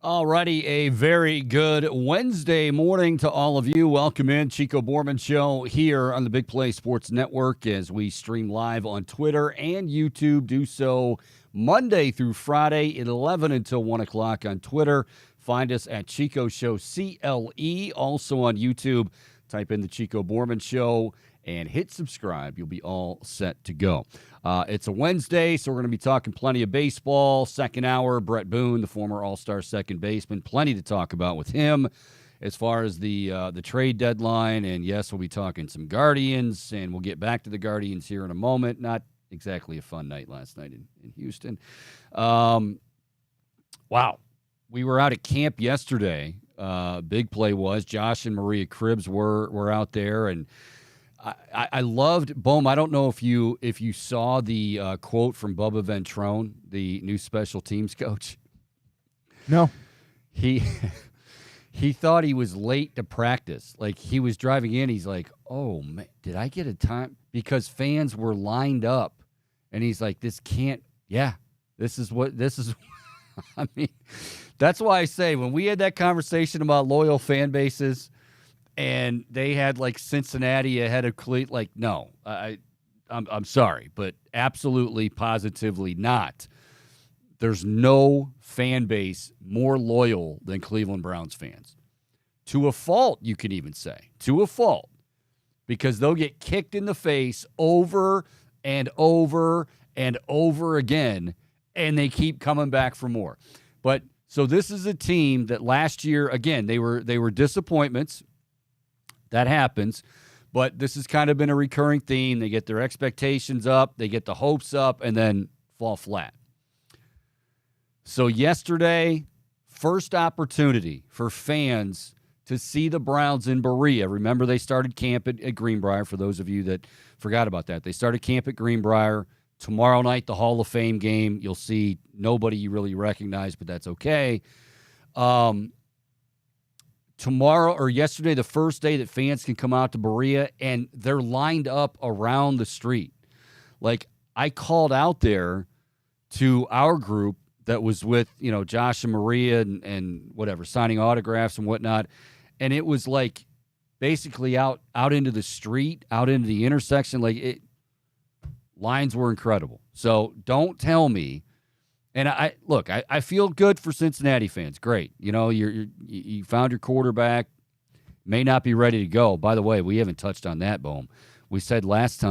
Alrighty, a very good Wednesday morning to all of you. Welcome in, Chico Bormann Show here on the Big Play Sports Network as we stream live on Twitter and YouTube. Do so Monday through Friday at 11 until 1 o'clock on Twitter. Find us at Chico Show CLE. Also on YouTube, type in the Chico Bormann Show and hit subscribe. You'll be all set to go. It's a Wednesday, so we're going to be talking plenty of baseball. Second hour, Bret Boone, the former All-Star second baseman. Plenty to talk about with him as far as the trade deadline. And, yes, we'll be talking some Guardians, and we'll get back to the Guardians here in a moment. Not exactly a fun night last night in Houston. Wow. We were out at camp yesterday. Big Play was. Josh and Maria Cribbs were out there, and I loved Bohm. I don't know if you saw the quote from Bubba Ventrone, the new special teams coach. No. He thought he was late to practice. Like, he was driving in. He's like, "Oh man, did I get a time?" Because fans were lined up, and he's like, "This can't. Yeah, this is. I mean, that's why I say when we had that conversation about loyal fan bases. And they had like Cincinnati ahead of Cleveland. Like, no, I'm sorry, but absolutely, positively not. There's no fan base more loyal than Cleveland Browns fans. To a fault, you can even say. To a fault. Because they'll get kicked in the face over and over and over again, and they keep coming back for more. But so this is a team that last year, again, they were disappointments. That happens, but this has kind of been a recurring theme. They get their expectations up, they get the hopes up, and then fall flat. So yesterday, first opportunity for fans to see the Browns in Berea. Remember, they started camp at Greenbrier, for those of you that forgot about that. They started camp at Greenbrier. Tomorrow night, the Hall of Fame game. You'll see nobody you really recognize, but that's okay. Tomorrow or yesterday, the first day that fans can come out to Berea, and they're lined up around the street. Like, I called out there to our group that was with, Josh and Maria and whatever, signing autographs and whatnot. And it was like basically out into the street, out into the intersection. Like, lines were incredible. So don't tell me. And I feel good for Cincinnati fans. Great. You found your quarterback. May not be ready to go. By the way, we haven't touched on that, Bohm. We said last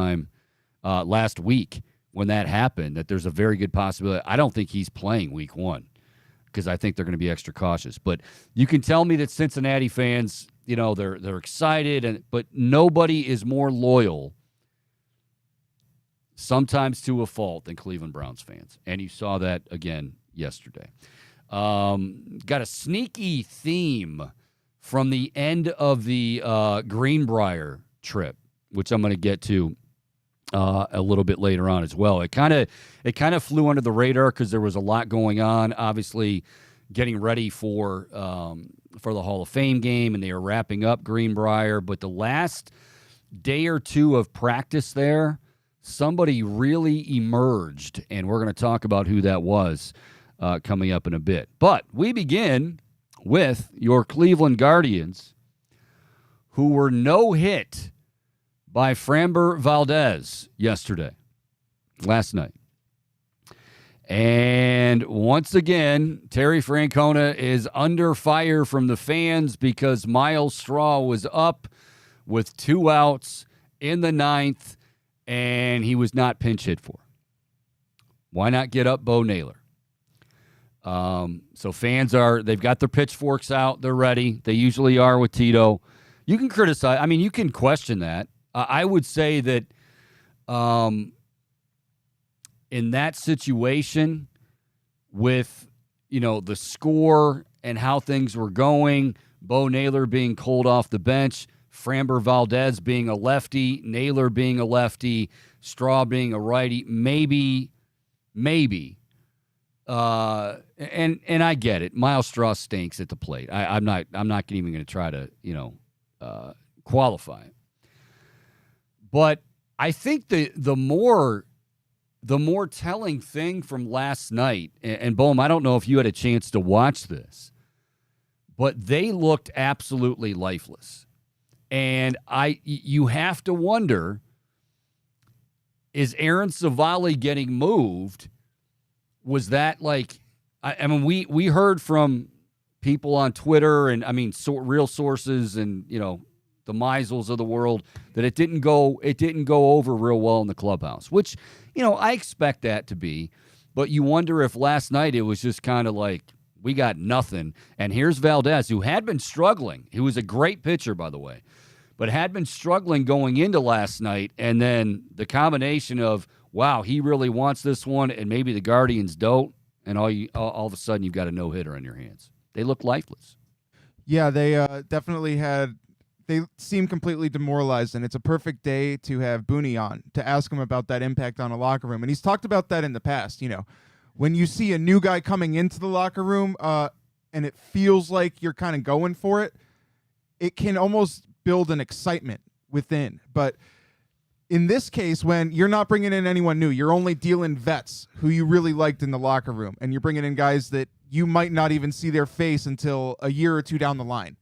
week when that happened, that there's a very good possibility. I don't think he's playing week one because I think they're going to be extra cautious. But you can tell me that Cincinnati fans, they're excited, but nobody is more loyal, sometimes to a fault, than Cleveland Browns fans. And you saw that again yesterday. Got a sneaky theme from the end of the Greenbrier trip, which I'm going to get to a little bit later on as well. It kind of flew under the radar because there was a lot going on, obviously getting ready for the Hall of Fame game, and they were wrapping up Greenbrier. But the last day or two of practice there, somebody really emerged, and we're going to talk about who that was coming up in a bit. But we begin with your Cleveland Guardians, who were no-hit by Framber Valdez last night. And once again, Terry Francona is under fire from the fans because Miles Straw was up with 2 outs in the 9th, and he was not pinch hit for. Why not get up Bo Naylor? So fans they've got their pitchforks out. They're ready. They usually are with Tito. You can criticize. I mean, you can question that. I would say that in that situation with, the score and how things were going, Bo Naylor being pulled off the bench, Framber Valdez being a lefty, Naylor being a lefty, Straw being a righty, maybe. And I get it. Miles Straw stinks at the plate. I'm not even going to try to, qualify it. But I think the more telling thing from last night, and Bohm, I don't know if you had a chance to watch this, but they looked absolutely lifeless. And you have to wonder, is Aaron Savali getting moved? Was that like, I mean, we heard from people on Twitter and real sources and, the Meisels of the world that it didn't go over real well in the clubhouse, which, I expect that to be, but you wonder if last night it was just kind of like, we got nothing. And here's Valdez, who had been struggling. He was a great pitcher, by the way, but had been struggling going into last night. And then the combination of, wow, he really wants this one, and maybe the Guardians don't, and all of a sudden you've got a no-hitter on your hands. They look lifeless. Yeah, they definitely had. They seem completely demoralized, and it's a perfect day to have Booney on to ask him about that impact on a locker room. And he's talked about that in the past. When you see a new guy coming into the locker room, and it feels like you're kind of going for it, it can almost build an excitement within. But in this case, when you're not bringing in anyone new, you're only dealing vets who you really liked in the locker room, and you're bringing in guys that you might not even see their face until a year or two down the line.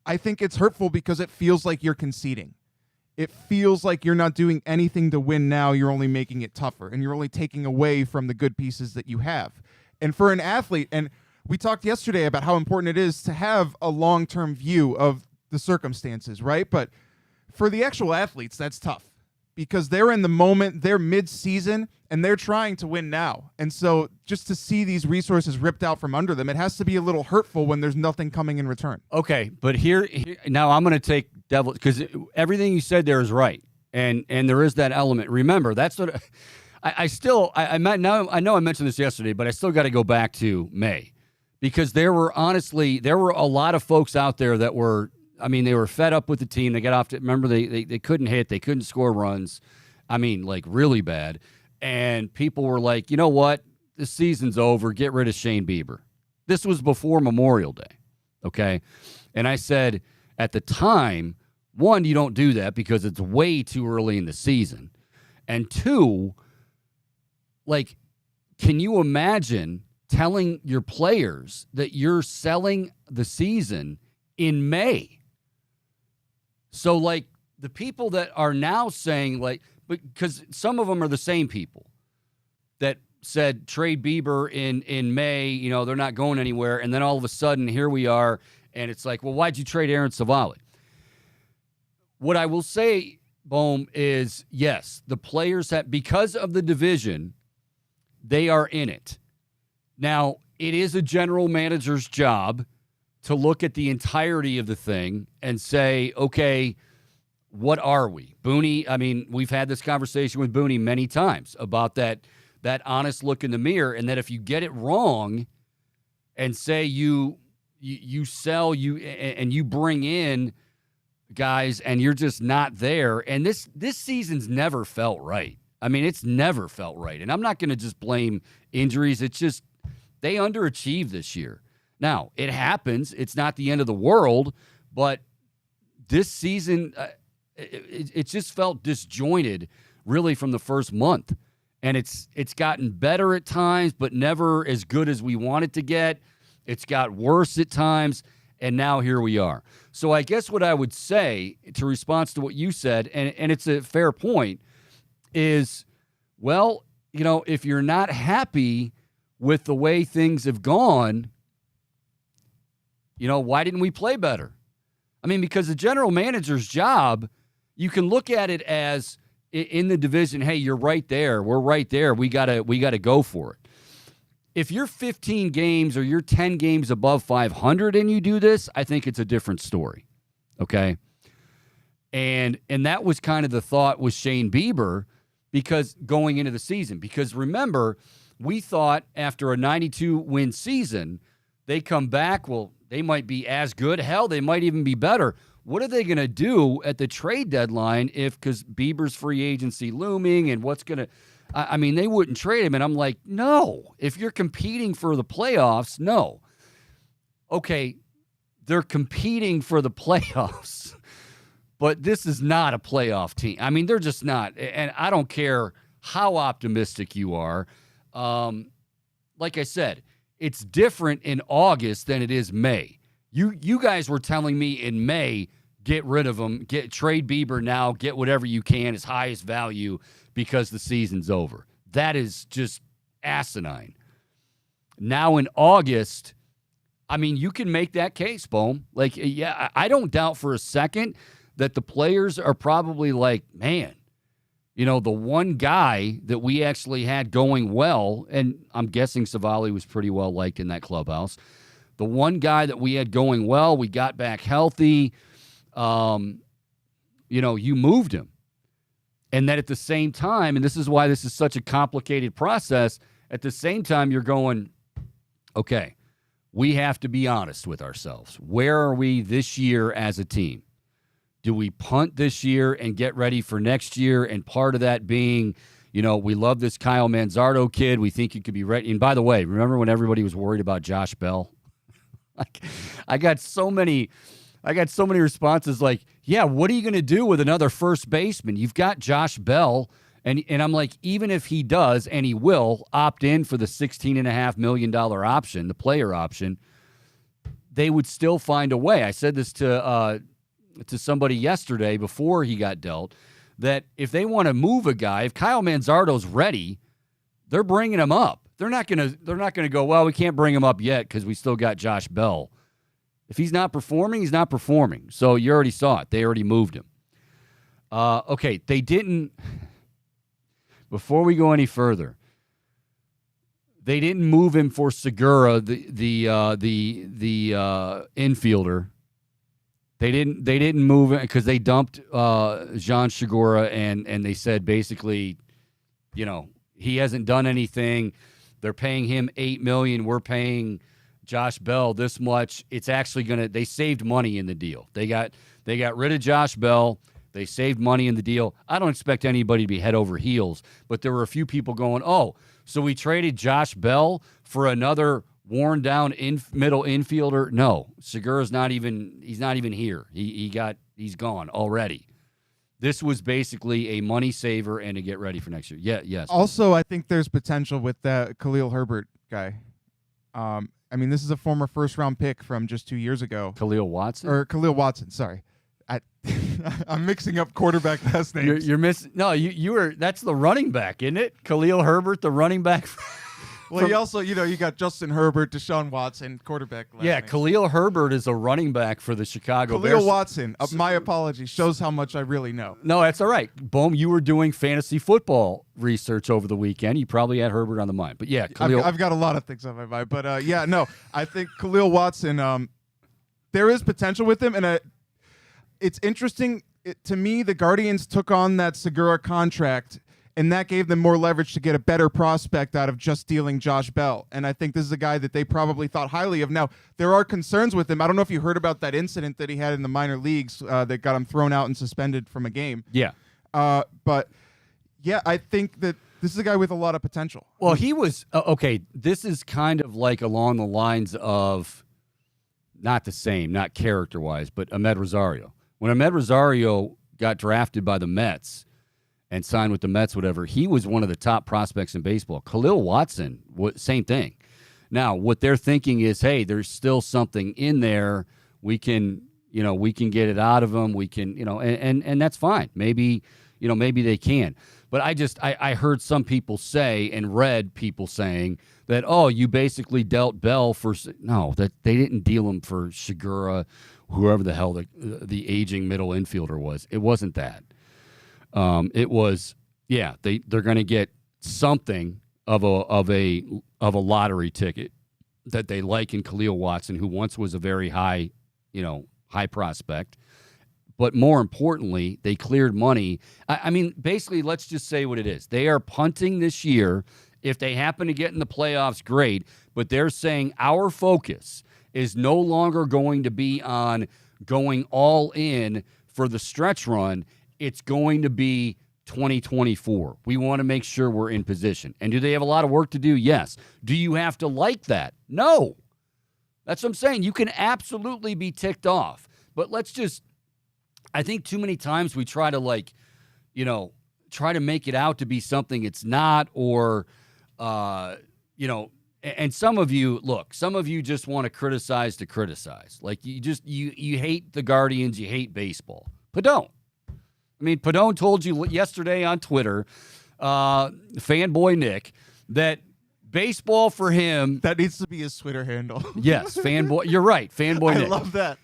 I think it's hurtful because it feels like you're conceding. It feels like you're not doing anything to win now. You're only making it tougher, and you're only taking away from the good pieces that you have. And for an athlete, and we talked yesterday about how important it is to have a long-term view of the circumstances, right? But for the actual athletes, that's tough because they're in the moment, they're mid-season, and they're trying to win now. And so just to see these resources ripped out from under them, it has to be a little hurtful when there's nothing coming in return. Okay, but here now I'm going to take devil, because everything you said there is right, and there is that element. Remember, that's what I know I mentioned this yesterday, but I still got to go back to May, because there were a lot of folks out there that were, they were fed up with the team. They got off to, remember, they couldn't hit, they couldn't score runs. Like really bad. And people were like, you know what? The season's over. Get rid of Shane Bieber. This was before Memorial Day. Okay. And I said at the time, one, you don't do that because it's way too early in the season. And two, can you imagine telling your players that you're selling the season in May? So the people that are now saying because some of them are the same people that said trade Bieber in May, they're not going anywhere. And then all of a sudden, here we are, and it's like, well, why'd you trade Aaron Savali? What I will say, Bohm, is yes, the players because of the division, they are in it. Now, it is a general manager's job to look at the entirety of the thing and say, okay, what are we? Booney, we've had this conversation with Booney many times about that honest look in the mirror, and that if you get it wrong and say you sell and you bring in guys and you're just not there, and this season's never felt right. It's never felt right. And I'm not going to just blame injuries. It's just they underachieved this year. Now, it happens. It's not the end of the world, but this season it just felt disjointed really from the first month. And it's gotten better at times, but never as good as we want it to get. It's got worse at times, and now here we are. So I guess what I would say to respond to what you said, and it's a fair point, is, well, if you're not happy with the way things have gone, why didn't we play better? Because the general manager's job, you can look at it as in the division, hey, you're right there. We're right there. We gotta go for it. If you're 15 games or you're 10 games above 500 and you do this, I think it's a different story. Okay. And that was kind of the thought with Shane Bieber, because going into the season, because remember, we thought after a 92-win season, they come back, well, they might be as good. Hell, they might even be better. What are they going to do at the trade deadline because Bieber's free agency looming, and what's going to – they wouldn't trade him. And I'm like, no. If you're competing for the playoffs, no. Okay, they're competing for the playoffs, but this is not a playoff team. They're just not. And I don't care how optimistic you are. Like I said, it's different in August than it is May. You guys were telling me in May, get rid of him, trade Bieber now, get whatever you can, his highest value, because the season's over. That is just asinine. Now in August, I mean, you can make that case, Bohm. Like, yeah, I don't doubt for a second that the players are probably like, man, the one guy that we actually had going well, and I'm guessing Savali was pretty well liked in that clubhouse. The one guy that we had going well, we got back healthy. You moved him. And that at the same time, and this is why this is such a complicated process, at the same time, you're going, okay, we have to be honest with ourselves. Where are we this year as a team? Do we punt this year and get ready for next year? And part of that being, we love this Kyle Manzardo kid. We think he could be ready. And by the way, remember when everybody was worried about Josh Bell? I got so many responses like, yeah, what are you going to do with another first baseman? You've got Josh Bell. And I'm like, even if he does, and he will, opt in for the $16.5 million option, the player option, they would still find a way. I said this to somebody yesterday before he got dealt, that if they want to move a guy, if Kyle Manzardo's ready, they're bringing him up. They're not gonna go, well, we can't bring him up yet because we still got Josh Bell. If he's not performing, he's not performing. So you already saw it. They already moved him. Okay, they didn't. Before we go any further, they didn't move him for Segura, the infielder. They didn't move him because they dumped Jean Segura, and they said basically, he hasn't done anything. They're paying him $8 million. We're paying Josh Bell this much. It's actually they saved money in the deal. They got rid of Josh Bell. They saved money in the deal. I don't expect anybody to be head over heels, but there were a few people going, oh, so we traded Josh Bell for another worn down middle infielder? No, Segura's he's not even here. He's gone already. This was basically a money saver and to get ready for next year. Yeah, yes. Also, I think there's potential with that Khalil Herbert guy. This is a former first-round pick from just 2 years ago. Khalil Watson, sorry. I'm mixing up quarterback last names. You're missing. No, you were. That's the running back, isn't it? Khalil Herbert, the running back. Well, you also, you got Justin Herbert, Deshaun Watson, quarterback. Yeah, name. Khalil Herbert is a running back for the Chicago Bears. Khalil Watson, my apologies, shows how much I really know. No, that's all right. Boom, you were doing fantasy football research over the weekend. You probably had Herbert on the mind. But yeah, Khalil. I've got a lot of things on my mind. But I think Khalil Watson, there is potential with him. And it's interesting. To me, the Guardians took on that Segura contract, and that gave them more leverage to get a better prospect out of just dealing Josh Bell. And I think this is a guy that they probably thought highly of. Now, there are concerns with him. I don't know if you heard about that incident that he had in the minor leagues that got him thrown out and suspended from a game. Yeah. But, yeah, I think that this is a guy with a lot of potential. Well, he was okay, this is kind of like along the lines of, not the same, not character-wise, but Ahmed Rosario. When Ahmed Rosario got drafted by the Mets and signed with the Mets, whatever, he was one of the top prospects in baseball. Khalil Watson, same thing. Now, what they're thinking is, hey, there's still something in there. We can get it out of him. We can, and that's fine. Maybe they can. But I heard some people say and read people saying that, oh, you basically dealt Bell for, no, that they didn't deal him for Segura, whoever the hell the aging middle infielder was. It wasn't that. It was, yeah, they're going to get something of a lottery ticket that they like in Khalil Watson, who once was a very high prospect. But more importantly, they cleared money. I mean, basically, let's just say what it is. They are punting this year. If they happen to get in the playoffs, great. But they're saying our focus is no longer going to be on going all in for the stretch run. It's going to be 2024. We want to make sure we're in position. And do they have a lot of work to do? Yes. Do you have to like that? No. That's what I'm saying. You can absolutely be ticked off. But I think too many times we try to try to make it out to be something it's not, or, and and some of you just want to criticize to criticize. Like you hate the Guardians, you hate baseball. Padone. I mean, Padone told you yesterday on Twitter, fanboy Nick, that baseball for him. That needs to be his Twitter handle. Yes, fanboy. You're right, fanboy Nick. I love that.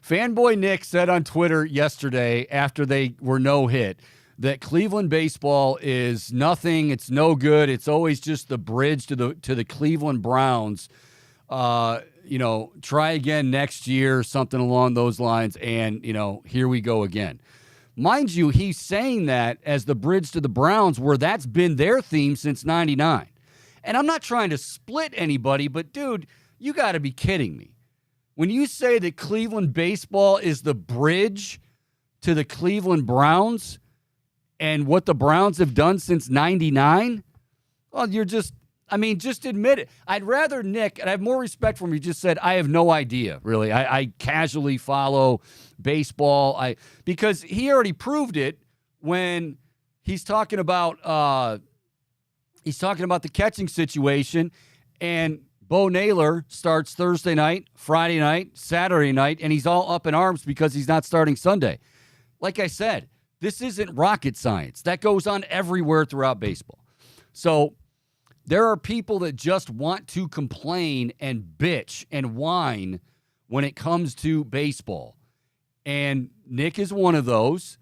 Fanboy Nick said on Twitter yesterday after they were no hit that Cleveland baseball is nothing. It's no good. It's always just the bridge to the Cleveland Browns. Try again next year, something along those lines. And, here we go again. Mind you, he's saying that as the bridge to the Browns, where that's been their theme since 99. And I'm not trying to split anybody, but, dude, you got to be kidding me. When you say that Cleveland baseball is the bridge to the Cleveland Browns and what the Browns have done since 99, well, just admit it. I'd rather Nick, and I have more respect for him, he just said, I have no idea, really. I casually follow baseball. Because he already proved it when he's talking about the catching situation, and Bo Naylor starts Thursday night, Friday night, Saturday night, and he's all up in arms because he's not starting Sunday. Like I said, this isn't rocket science. That goes on everywhere throughout baseball. So there are people that just want to complain and bitch and whine when it comes to baseball. And Nick is one of those.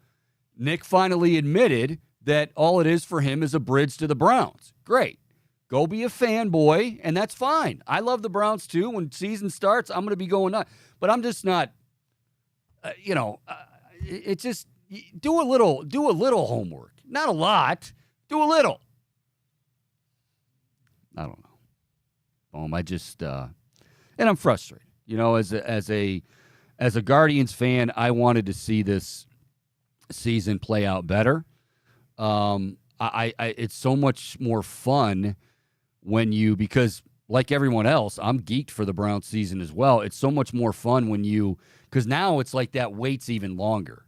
Nick finally admitted that all it is for him is a bridge to the Browns. Great. Go be a fanboy, and that's fine. I love the Browns too. When season starts, I'm going to be going nuts. But I'm just not, it's just do a little homework. Not a lot. Do a little. I don't know. I just, and I'm frustrated. As a Guardians fan, I wanted to see this season play out better. It's so much more fun because like everyone else, I'm geeked for the Browns season as well. It's so much more fun because now it's like that wait's even longer,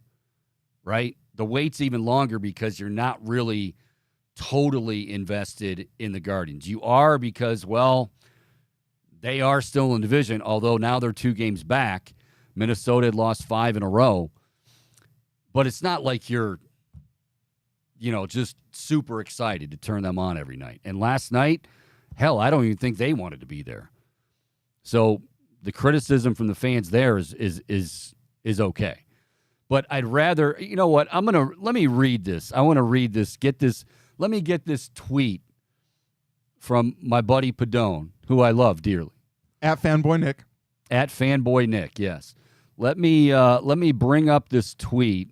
right? The wait's even longer because you're not really totally invested in the Guardians. You are because, well, they are still in division, although now they're 2 games back. Minnesota had lost 5 in a row. But it's not like you're, just super excited to turn them on every night. And last night, hell, I don't even think they wanted to be there. So the criticism from the fans there is okay. But I'd rather, you know what? Let me read this. I want to read this. Let me get this tweet from my buddy Padone, who I love dearly. At Fanboy Nick. At Fanboy Nick, yes. Let me bring up this tweet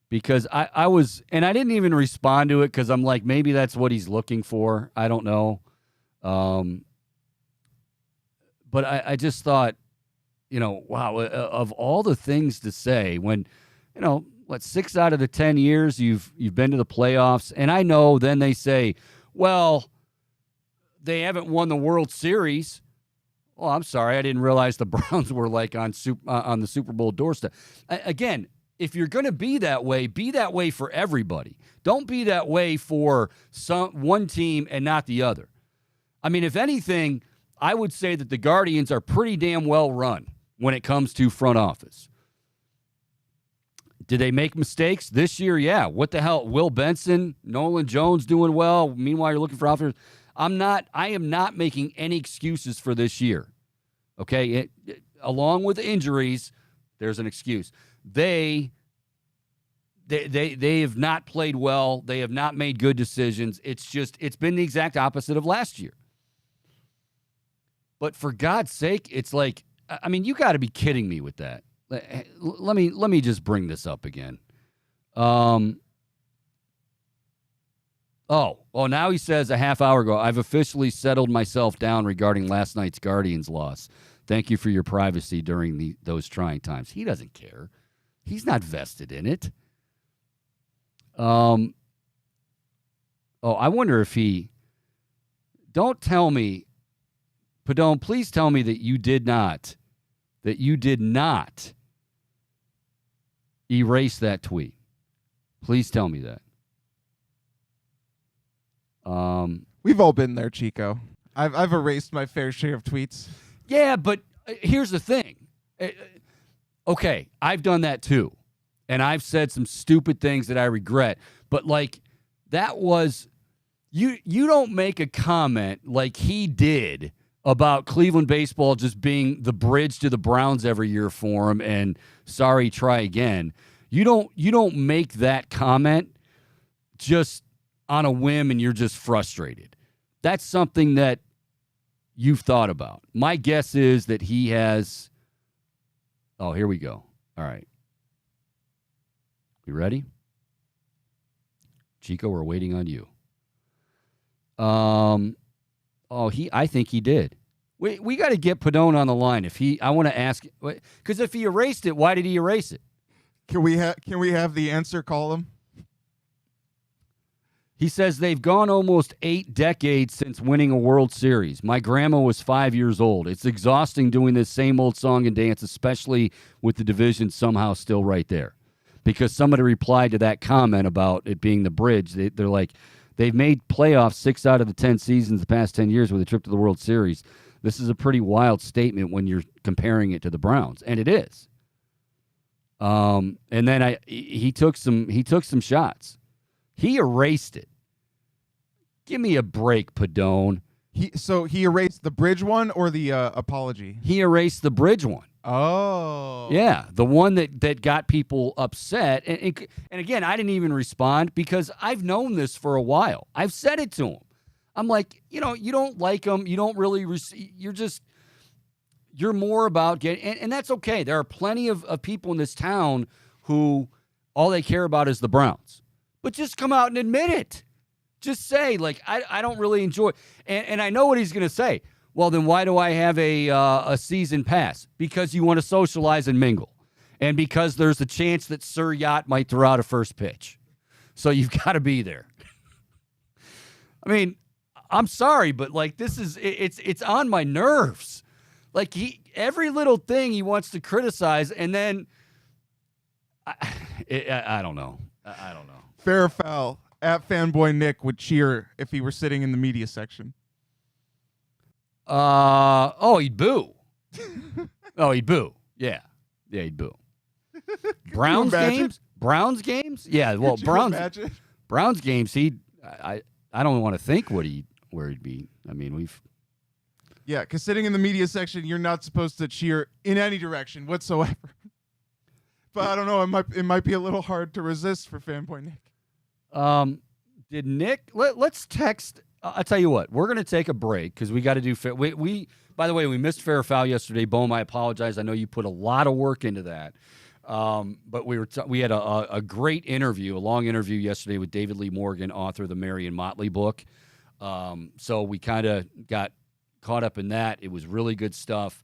because I didn't even respond to it because I'm like, maybe that's what he's looking for. I don't know. But I just thought, wow, of all the things to say when, 6 out of the 10 years you've been to the playoffs, and I know then they say, well, they haven't won the World Series. Oh, I'm sorry, I didn't realize the Browns were like on the Super Bowl doorstep. Again, if you're going to be that way for everybody. Don't be that way for one team and not the other. I mean, if anything, I would say that the Guardians are pretty damn well run when it comes to front office. Did they make mistakes this year? Yeah. What the hell? Will Benson, Nolan Jones doing well. Meanwhile, you're looking for outfielders. I am not making any excuses for this year. Okay? Along with injuries, there's an excuse. They have not played well. They have not made good decisions. It's been the exact opposite of last year. But for God's sake, it's like, I mean, you got to be kidding me with that. Let me just bring this up again. Now he says a half hour ago, I've officially settled myself down regarding last night's Guardians loss. Thank you for your privacy during those trying times. He doesn't care. He's not vested in it. I wonder if don't tell me, Padone, please tell me that you did not erase that tweet. Please tell me that. We've all been there, Chico. I've erased my fair share of tweets. Yeah, but here's the thing. Okay, I've done that too. And I've said some stupid things that I regret. But, like, that was you don't make a comment like he did about Cleveland baseball just being the bridge to the Browns every year for him and sorry, try again. You don't make that comment just on a whim and you're just frustrated. That's something that you've thought about. My guess is that he has. Oh, here we go. All right. You ready? Chico, we're waiting on you. I think he did. We got to get Padone on the line. I want to ask, because if he erased it, why did he erase it? Can we have the answer column? He says they've gone almost 8 decades since winning a World Series. My grandma was 5 years old. It's exhausting doing this same old song and dance, especially with the division somehow still right there. Because somebody replied to that comment about it being the bridge. They're like, they've made playoffs 6 out of the 10 seasons the past 10 years with a trip to the World Series. This is a pretty wild statement when you're comparing it to the Browns, and it is. And then he took some shots. He erased it. Give me a break, Padone. He erased the bridge one or the apology? He erased the bridge one. Oh. Yeah, the one that got people upset. And again, I didn't even respond because I've known this for a while. I've said it to him. I'm like, you don't like him. You don't really you're more about getting, and that's okay. There are plenty of people in this town who all they care about is the Browns. But just come out and admit it. Just say, like, I don't really enjoy it. And I know what he's going to say. Well, then why do I have a season pass? Because you want to socialize and mingle. And because there's a chance that Sir Yacht might throw out a first pitch. So you've got to be there. I mean, I'm sorry, but, like, it's on my nerves. Like, every little thing he wants to criticize, and then I don't know. I don't know. Fair or foul. At Fanboy Nick would cheer if he were sitting in the media section. He'd boo. He'd boo. Yeah, he'd boo. Browns games? Yeah, well, Browns games, I don't want to think where he'd be. I mean, Yeah, because sitting in the media section, you're not supposed to cheer in any direction whatsoever. But I don't know, it might be a little hard to resist for Fanboy Nick. Did Nick? Let's text. I'll tell you what. We're gonna take a break because we got to do. We by the way, we missed fair or foul yesterday. Bohm, I apologize. I know you put a lot of work into that. But we had a great interview, a long interview yesterday with David Lee Morgan, author of the Marion Motley book. So we kind of got caught up in that. It was really good stuff.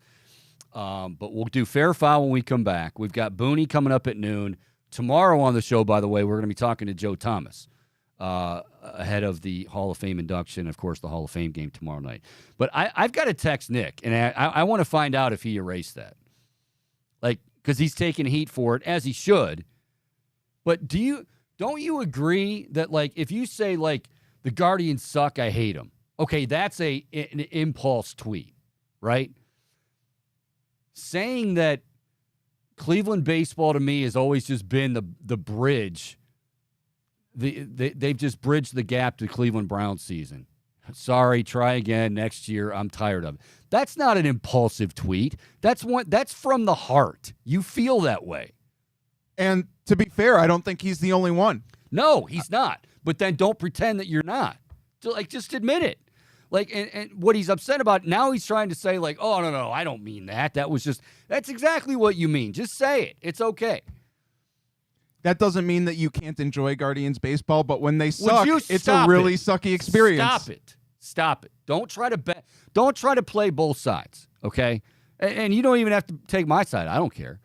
But we'll do fair or foul when we come back. We've got Booney coming up at noon. Tomorrow on the show, by the way, we're going to be talking to Joe Thomas ahead of the Hall of Fame induction, of course, the Hall of Fame game tomorrow night. But I've got to text Nick, and I want to find out if he erased that. Like, because he's taking heat for it, as he should. But don't you agree that, like, if you say, like, the Guardians suck, I hate them, okay, that's an impulse tweet, right? Saying that Cleveland baseball to me has always just been the bridge. They've just bridged the gap to Cleveland Browns season. Sorry, try again next year. I'm tired of it. That's not an impulsive tweet. That's from the heart. You feel that way. And to be fair, I don't think he's the only one. No, he's not. But then don't pretend that you're not. Like, just admit it. Like, and what he's upset about, now he's trying to say, like, oh, no, I don't mean that. That's exactly what you mean. Just say it. It's okay. That doesn't mean that you can't enjoy Guardians baseball, but when they suck, it's a really sucky experience. Stop it. Don't try to play both sides, okay? And you don't even have to take my side. I don't care.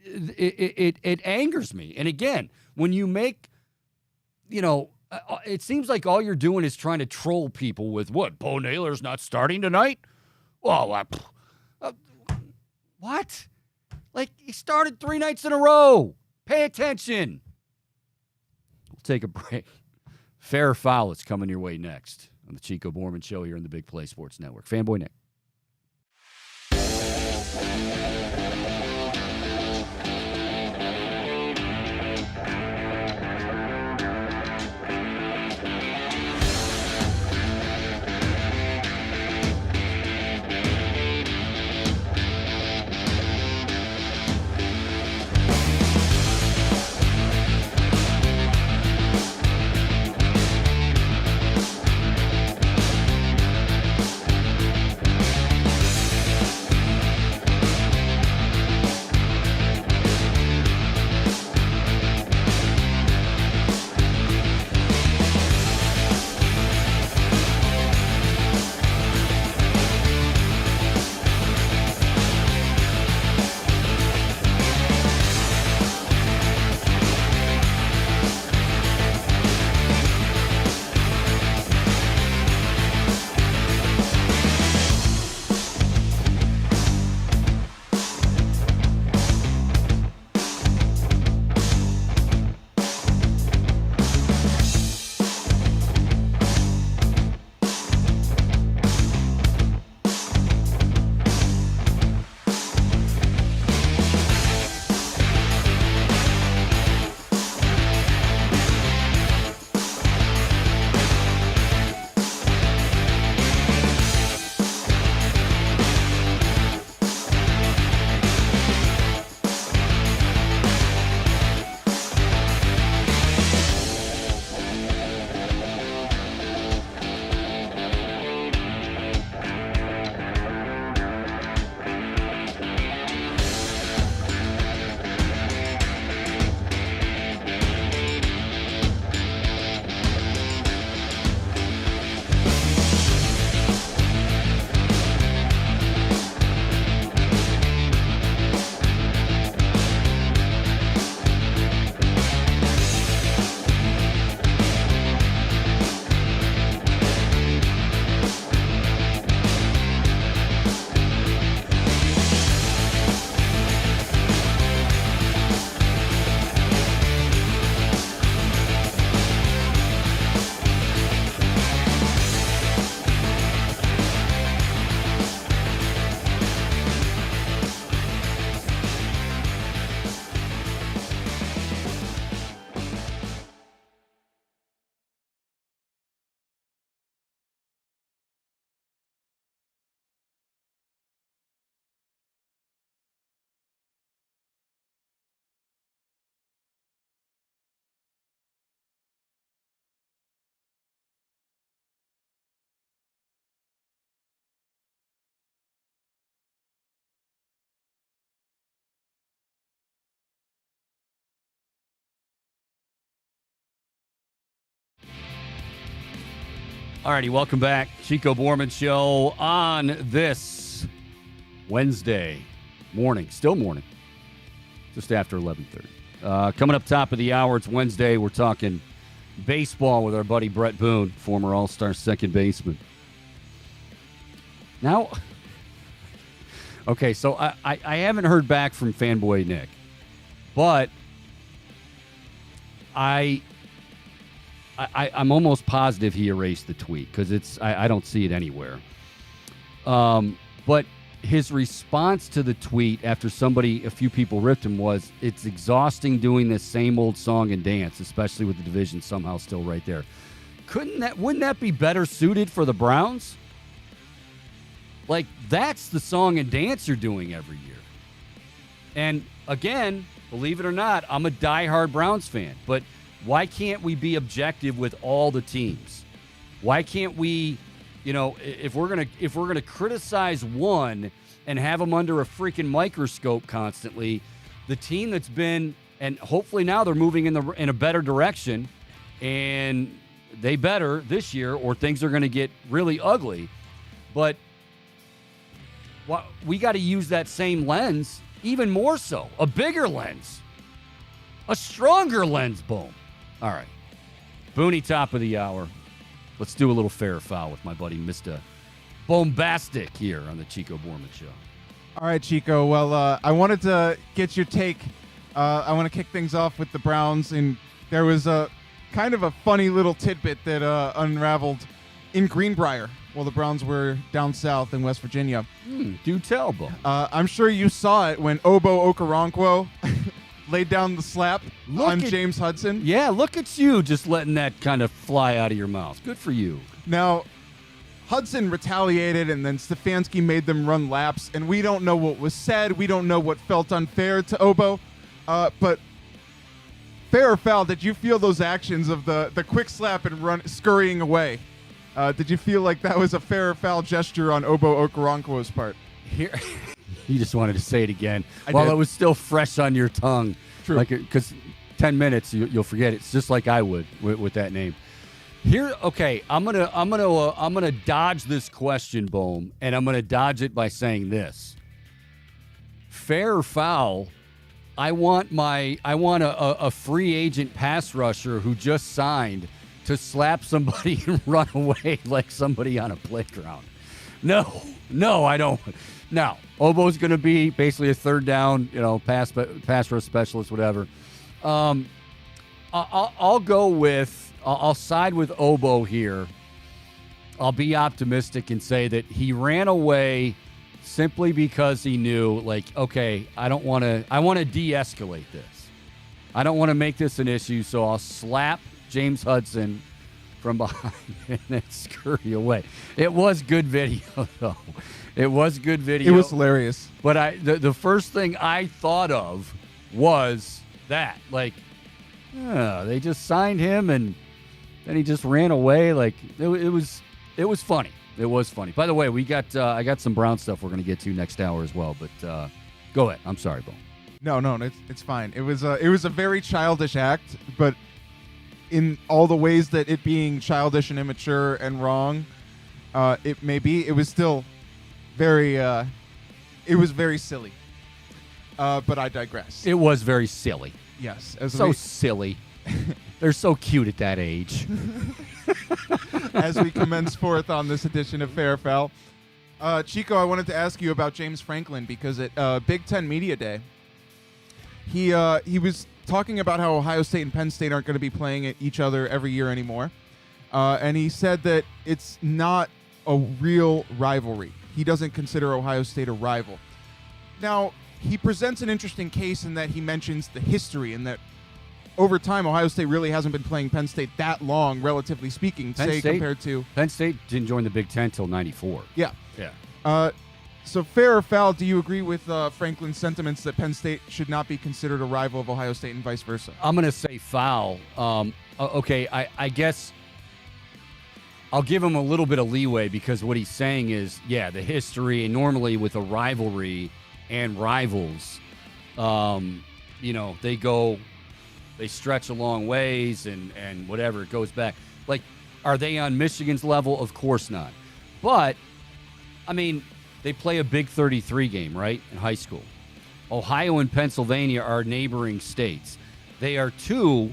It angers me. And again, when you make, it seems like all you're doing is trying to troll people with what? Bo Naylor's not starting tonight? Well, what? Like, he started 3 nights in a row. Pay attention. We'll take a break. Fair or Foul is coming your way next on the Chico Bormann Show here on the Big Play Sports Network. Fanboy Nick. Alrighty, welcome back. Chico Bormann Show on this Wednesday morning. Still morning. Just after 11:30. Coming up top of the hour, it's Wednesday. We're talking baseball with our buddy Bret Boone, former All-Star second baseman. Now, okay, so I haven't heard back from Fanboy Nick, but I'm almost positive he erased the tweet because I don't see it anywhere. But his response to the tweet after a few people ripped him was, it's exhausting doing this same old song and dance, especially with the division somehow still right there. Wouldn't that be better suited for the Browns? Like, that's the song and dance you're doing every year. And again, believe it or not, I'm a diehard Browns fan, but why can't we be objective with all the teams? Why can't we, if we're gonna criticize one and have them under a freaking microscope constantly, the team that's been, and hopefully now they're moving in a better direction, and they better this year or things are going to get really ugly. But we got to use that same lens, even more so, a bigger lens, a stronger lens. Boom. All right. Booney, top of the hour. Let's do a little fair or foul with my buddy Mr. Bombastic here on the Chico Bormann Show. All right, Chico. Well, I wanted to get your take. I want to kick things off with the Browns, and there was a kind of a funny little tidbit that unraveled in Greenbrier while the Browns were down south in West Virginia. Do tell, Bo. I'm sure you saw it when Obo Okoronkwo laid down the slap on James Hudson. Yeah, look at you just letting that kind of fly out of your mouth. Good for you. Now, Hudson retaliated, and then Stefanski made them run laps, and we don't know what was said. We don't know what felt unfair to Obo. But fair or foul, did you feel those actions of the quick slap and scurrying away? Did you feel like that was a fair or foul gesture on Obo Okoronkwo's part? Here, you just wanted to say it again I while did. it was still fresh on your tongue. True. Because 10 minutes you'll forget it. It's just like I would with that name. Here, okay, I'm gonna dodge this question, Bohm, and I'm gonna dodge it by saying this: fair or foul? I want a free agent pass rusher who just signed to slap somebody and run away like somebody on a playground. No, I don't. Now, Obo's going to be basically a third down, pass rush specialist, whatever. I'll go with. I'll side with Obo here. I'll be optimistic and say that he ran away simply because he knew, okay, I want to de-escalate this. I don't want to make this an issue, so I'll slap James Hudson from behind and then scurry away. It was good video, though. It was good video. It was hilarious. But the first thing I thought of was that, they just signed him and then he just ran away. It was funny. It was funny. By the way, I got some Brown stuff we're going to get to next hour as well. But go ahead. I'm sorry, Bo. No, it's fine. It was a very childish act, but in all the ways that it being childish and immature and wrong, it may be, it was still very, it was very silly. But I digress. It was very silly. Yes. Silly. They're so cute at that age. As we commence forth on this edition of Fair or Foul. Chico, I wanted to ask you about James Franklin because at Big Ten Media Day, he was talking about how Ohio State and Penn State aren't going to be playing each other every year anymore. And he said that it's not a real rivalry. He doesn't consider Ohio State a rival. Now, he presents an interesting case in that he mentions the history and that over time, Ohio State really hasn't been playing Penn State that long, relatively speaking, compared to... Penn State didn't join the Big Ten until 94. Yeah. Yeah. So fair or foul, do you agree with Franklin's sentiments that Penn State should not be considered a rival of Ohio State and vice versa? I'm going to say foul. Okay, I guess I'll give him a little bit of leeway because what he's saying is, the history, and normally with a rivalry and rivals, they stretch a long ways and whatever, it goes back. Are they on Michigan's level? Of course not. But, they play a Big 33 game, right, in high school. Ohio and Pennsylvania are neighboring states. They are two,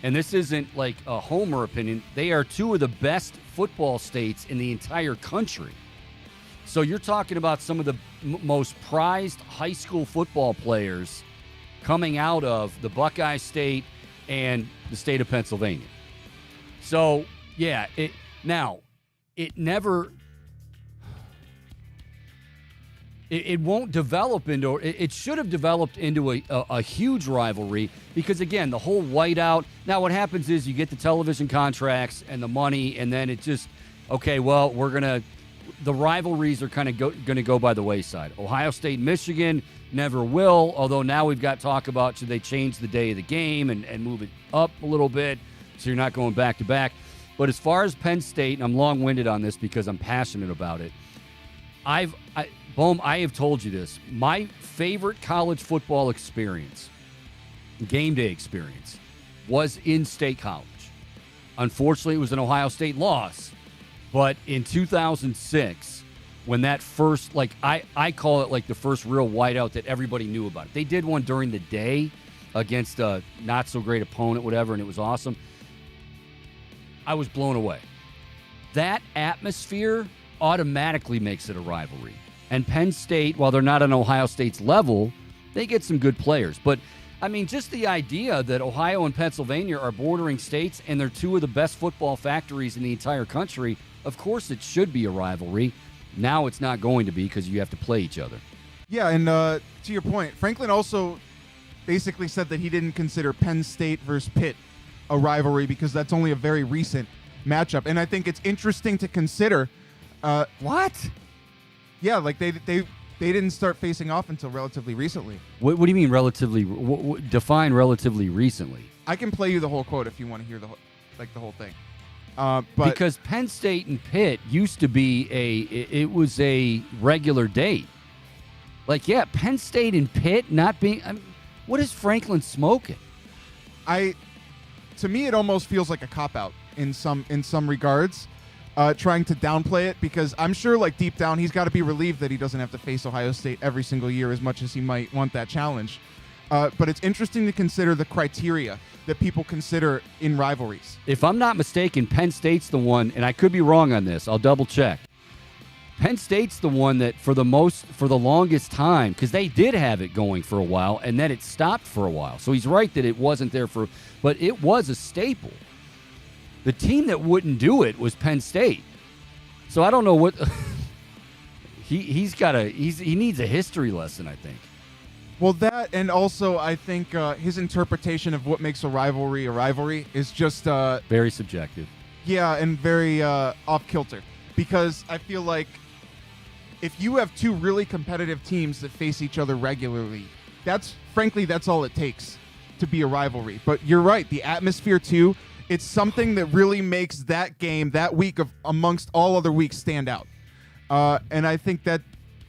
and this isn't a homer opinion, they are two of the best football states in the entire country. So you're talking about some of the most prized high school football players coming out of the Buckeye State and the state of Pennsylvania. So, it won't develop into, it should have developed into a huge rivalry because, again, the whole whiteout. Now, what happens is you get the television contracts and the money, and then it just, the rivalries are kind of going to go by the wayside. Ohio State and Michigan never will, although now we've got talk about should they change the day of the game and move it up a little bit so you're not going back to back. But as far as Penn State, and I'm long-winded on this because I'm passionate about it, I have told you this. My favorite college football experience, game day experience, was in State College. Unfortunately, it was an Ohio State loss. But in 2006, when that first, I call it the first real whiteout that everybody knew about. They did one during the day against a not-so-great opponent, whatever, and it was awesome. I was blown away. That atmosphere automatically makes it a rivalry. And Penn State, while they're not on Ohio State's level, they get some good players. But, I mean, just the idea that Ohio and Pennsylvania are bordering states and they're two of the best football factories in the entire country. Of course, it should be a rivalry. Now it's not going to be because you have to play each other. Yeah, and to your point, Franklin also basically said that he didn't consider Penn State versus Pitt a rivalry because that's only a very recent matchup. And I think it's interesting to consider. What? Yeah, like they didn't start facing off until relatively recently. What do you mean relatively? Define relatively recently. I can play you the whole quote if you want to hear the whole thing. But because Penn State and Pitt used to be it was a regular date. Like, yeah, Penn State and Pitt not being. I mean, what is Franklin smoking? To me, it almost feels like a cop-out in some regards, trying to downplay it, because I'm sure, like, deep down, he's got to be relieved that he doesn't have to face Ohio State every single year as much as he might want that challenge. But it's interesting to consider the criteria that people consider in rivalries. If I'm not mistaken, Penn State's the one, and I could be wrong on this, I'll double check. Penn State's the one that for the longest time, because they did have it going for a while, and then it stopped for a while. So he's right that it wasn't there but it was a staple. The team that wouldn't do it was Penn State. So I don't know what he needs a history lesson, I think. Well, that, and also I think his interpretation of what makes a rivalry is just very subjective. Yeah, and very off kilter, because I feel like if you have two really competitive teams that face each other regularly, that's all it takes to be a rivalry. But you're right, the atmosphere too, it's something that really makes that game, that week of amongst all other weeks, stand out. And I think that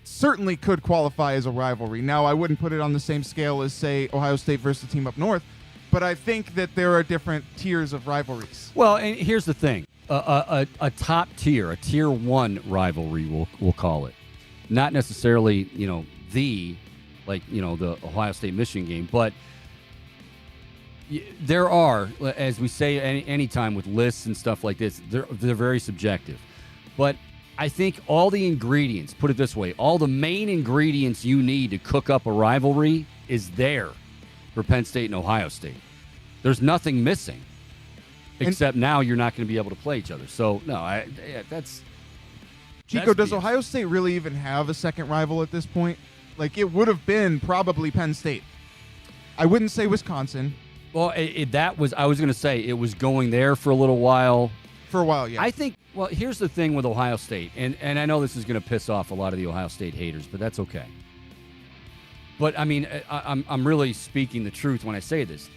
certainly could qualify as a rivalry. Now, I wouldn't put it on the same scale as, say, Ohio State versus the team up north, but I think that there are different tiers of rivalries. Well, and here's the thing. A top tier, a tier one rivalry, we'll call it. Not necessarily, the Ohio State-Michigan game, but there are, as we say any time with lists and stuff like this, they're very subjective. But I think all the ingredients, put it this way, all the main ingredients you need to cook up a rivalry is there for Penn State and Ohio State. There's nothing missing, except now you're not going to be able to play each other. So, no, that's... Chico, does Ohio State really even have a second rival at this point? Like, it would have been probably Penn State. I wouldn't say Wisconsin. Well, I was going to say it was going there for a little while. For a while, yeah. I think, well, here's the thing with Ohio State, and I know this is going to piss off a lot of the Ohio State haters, but that's okay. But, I mean, I'm really speaking the truth when I say this.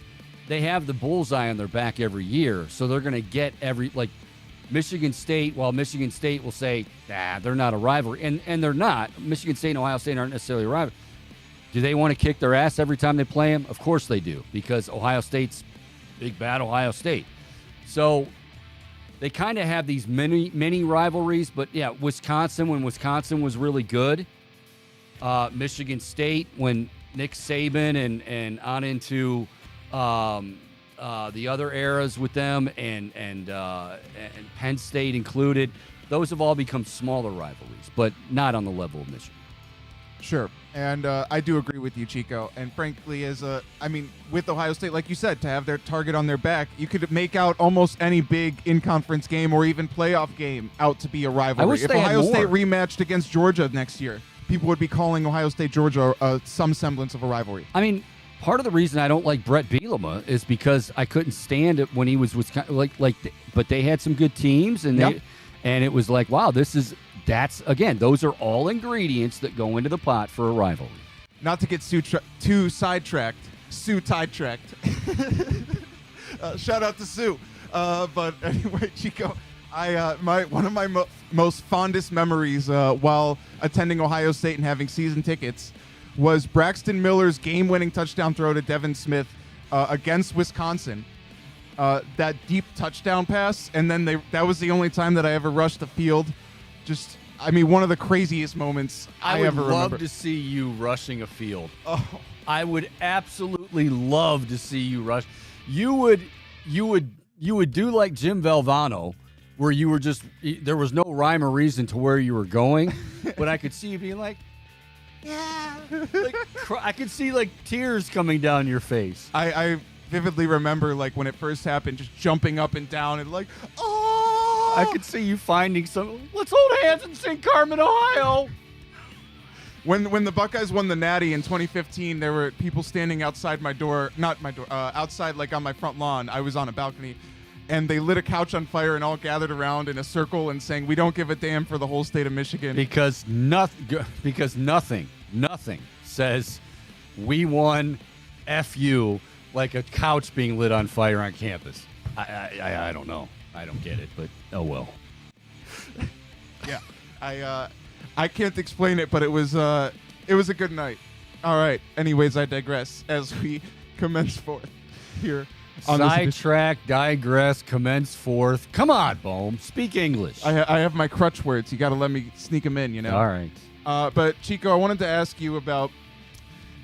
They have the bullseye on their back every year, so they're going to get Michigan State, while Michigan State will say, they're not a rivalry, and they're not. Michigan State and Ohio State aren't necessarily a rivalry. Do they want to kick their ass every time they play them? Of course they do, because Ohio State's big bad Ohio State. So they kind of have these mini rivalries, but yeah, Wisconsin, when Wisconsin was really good, Michigan State, when Nick Saban and on into the other eras with them, and Penn State included, those have all become smaller rivalries, but not on the level of Michigan. Sure, and I do agree with you, Chico. And frankly, with Ohio State, like you said, to have their target on their back, you could make out almost any big in-conference game or even playoff game out to be a rivalry. If Ohio State rematched against Georgia next year, people would be calling Ohio State-Georgia some semblance of a rivalry. I mean, part of the reason I don't like Bret Bielema is because I couldn't stand it when he was Wisconsin. But they had some good teams, and it was like, wow, that's again, those are all ingredients that go into the pot for a rivalry. Not to get too sidetracked, sidetracked. Shout out to Sue. But anyway, Chico, one of my most fondest memories while attending Ohio State and having season tickets was Braxton Miller's game-winning touchdown throw to Devin Smith against Wisconsin. That deep touchdown pass, and then that was the only time that I ever rushed the field. One of the craziest moments I ever remember. I would love to see you rushing a field. Oh, I would absolutely love to see you rush. You would do like Jim Valvano, where you were there was no rhyme or reason to where you were going, but I could see you being like, Yeah. Like, I could see like tears coming down your face. I vividly remember like when it first happened, just jumping up and down and like, oh! I could see you finding some. Let's hold hands and sing Carmen, Ohio. When the Buckeyes won the Natty in 2015, there were people standing outside my door, not my door, outside like on my front lawn. I was on a balcony, and they lit a couch on fire and all gathered around in a circle and sang, "We don't give a damn" for the whole state of Michigan. Because nothing says we won, F you, like a couch being lit on fire on campus. I don't know. I don't get it, but oh well. Yeah, I can't explain it, but it was a good night. All right. Anyways, I digress as we commence forth here. Sidetrack, digress, commence forth. Come on, Bohm. Speak English. I have my crutch words. You got to let me sneak them in, you know. All right. But Chico, I wanted to ask you about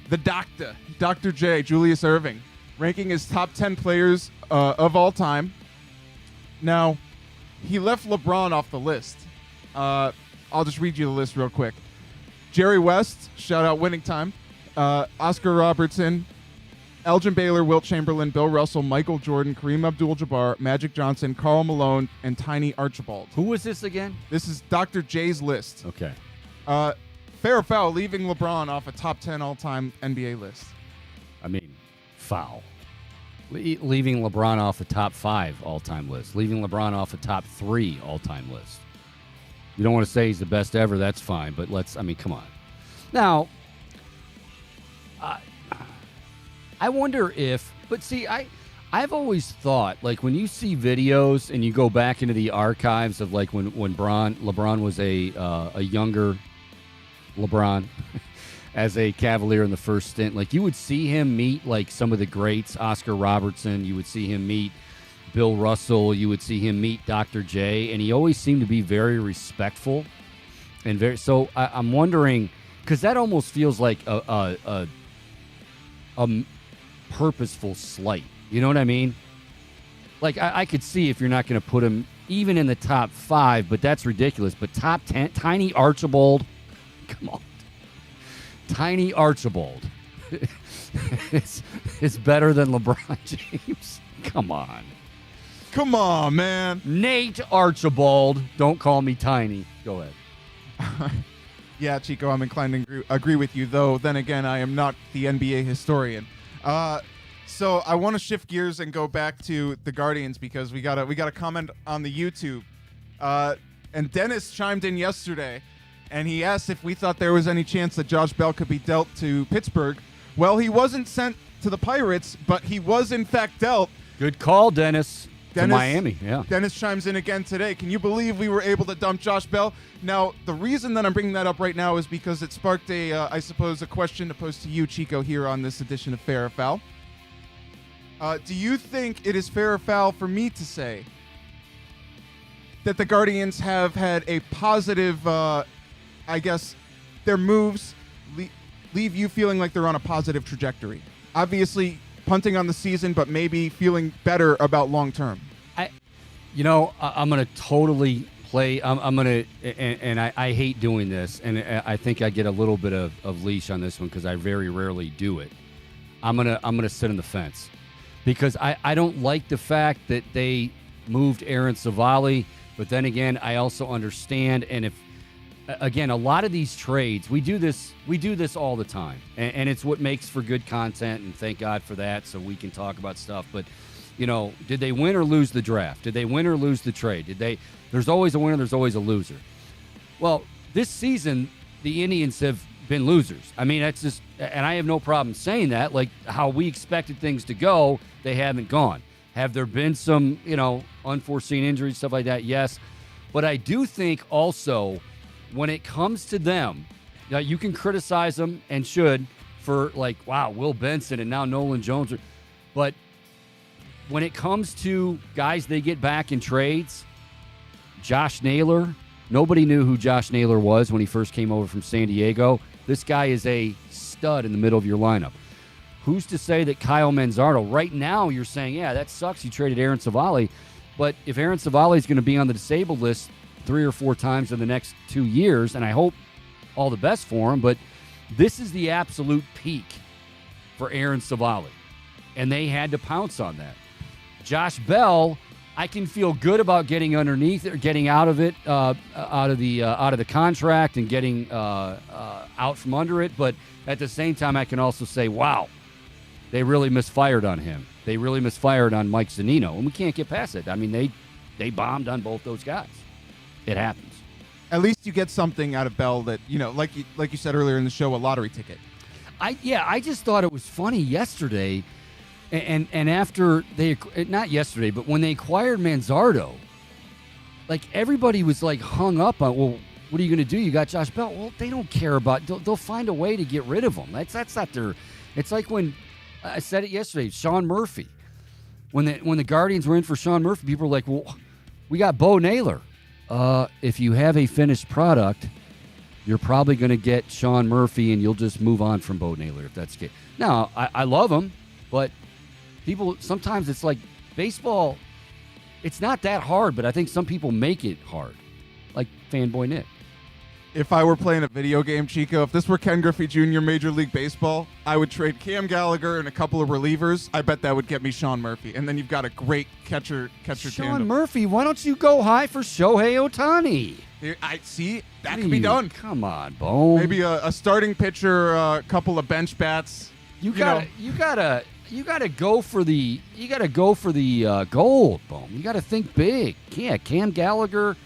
the doctor, Dr. J, Julius Erving, ranking his top 10 players of all time. Now, he left LeBron off the list. I'll just read you the list real quick. Jerry West, shout out Winning Time. Oscar Robertson, Elgin Baylor, Wilt Chamberlain, Bill Russell, Michael Jordan, Kareem Abdul-Jabbar, Magic Johnson, Karl Malone, and Tiny Archibald. Who was this again? This is Dr. J's list. Okay. Fair or foul, leaving LeBron off a top 10 all-time NBA list? I mean, foul. Leaving LeBron off a top 5 all-time list. Leaving LeBron off a top 3 all-time list. You don't want to say he's the best ever, that's fine, but come on. Now, I wonder if, but see, I've always thought, like, when you see videos and you go back into the archives of, like, when LeBron was a younger LeBron as a Cavalier in the first stint, like, you would see him meet, like, some of the greats, Oscar Robertson, you would see him meet Bill Russell, you would see him meet Dr. J, and he always seemed to be very respectful and very. So I'm wondering, because that almost feels like a purposeful slight. You know what I mean? Like I could see if you're not going to put him even in the top 5, but that's ridiculous. But top 10, Tiny Archibald, come on, Tiny Archibald, it's better than LeBron James. Come on. Come on, man. Nate Archibald. Don't call me Tiny. Go ahead. Yeah, Chico, I'm inclined to agree with you, though. Then again, I am not the NBA historian. So I want to shift gears and go back to the Guardians because we got a comment on the YouTube. And Dennis chimed in yesterday, and he asked if we thought there was any chance that Josh Bell could be dealt to Pittsburgh. Well, he wasn't sent to the Pirates, but he was, in fact, dealt. Good call, Dennis. To Miami, yeah. Dennis chimes in again today. Can you believe we were able to dump Josh Bell? Now, the reason that I'm bringing that up right now is because it sparked I suppose, a question to pose to you, Chico, here on this edition of Fair or Foul. Do you think it is fair or foul for me to say that the Guardians have had a positive, I guess, their moves leave you feeling like they're on a positive trajectory? Obviously, punting on the season, but maybe feeling better about long term. I'm going to totally play. I'm going to, and I hate doing this, and I think I get a little bit of leash on this one because I very rarely do it. I'm gonna sit on the fence because I don't like the fact that they moved Aaron Savali, but then again, I also understand, and if again, a lot of these trades, we do this all the time, and it's what makes for good content, and thank God for that, so we can talk about stuff. But, did they win or lose the draft? Did they win or lose the trade? There's always a winner, there's always a loser. Well, this season, the Indians have been losers. I mean, that's just, and I have no problem saying that, like how we expected things to go, they haven't gone. Have there been some, unforeseen injuries, stuff like that? Yes. But I do think also, when it comes to them, you can criticize them and should for like, wow, Will Benson and now Nolan Jones. But when it comes to guys they get back in trades, Josh Naylor, nobody knew who Josh Naylor was when he first came over from San Diego. This guy is a stud in the middle of your lineup. Who's to say that Kyle Manzardo, right now you're saying, yeah, that sucks, you traded Aaron Savali. But if Aaron Savali is going to be on the disabled list 3 or 4 times in the next 2 years, and I hope all the best for him, but This is the absolute peak for Aaron Savali, and they had to pounce on that. Josh Bell, I can feel good about getting underneath or getting out of it, out of the contract and getting out from under it. But at the same time, I can also say, wow, they really misfired on him. They really misfired on Mike Zunino, and we can't get past it. I mean, they bombed on both those guys. It happens. At least you get something out of Bell that, like you said earlier in the show, a lottery ticket. I just thought it was funny yesterday. And after not yesterday, but when they acquired Manzardo, like everybody was like hung up on, well, what are you going to do? You got Josh Bell. Well, they don't care about. They'll find a way to get rid of him. That's not their. It's like when I said it yesterday. Sean Murphy, when the Guardians were in for Sean Murphy, people were like, well, we got Bo Naylor. If you have a finished product, you're probably going to get Sean Murphy, and you'll just move on from Bo Naylor if that's the case. Now, I love him, but. People, sometimes it's like baseball, it's not that hard, but I think some people make it hard, like Fanboy Nick. If I were playing a video game, Chico, if this were Ken Griffey Jr. Major League Baseball, I would trade Cam Gallagher and a couple of relievers. I bet that would get me Sean Murphy. And then you've got a great catcher Sean tandem. Murphy, why don't you go high for Shohei Ohtani? I see. That can be done. Come on, Bone. Maybe a starting pitcher, a couple of bench bats. You gotta go for the gold, Bone. You gotta think big. Yeah, Cam Gallagher,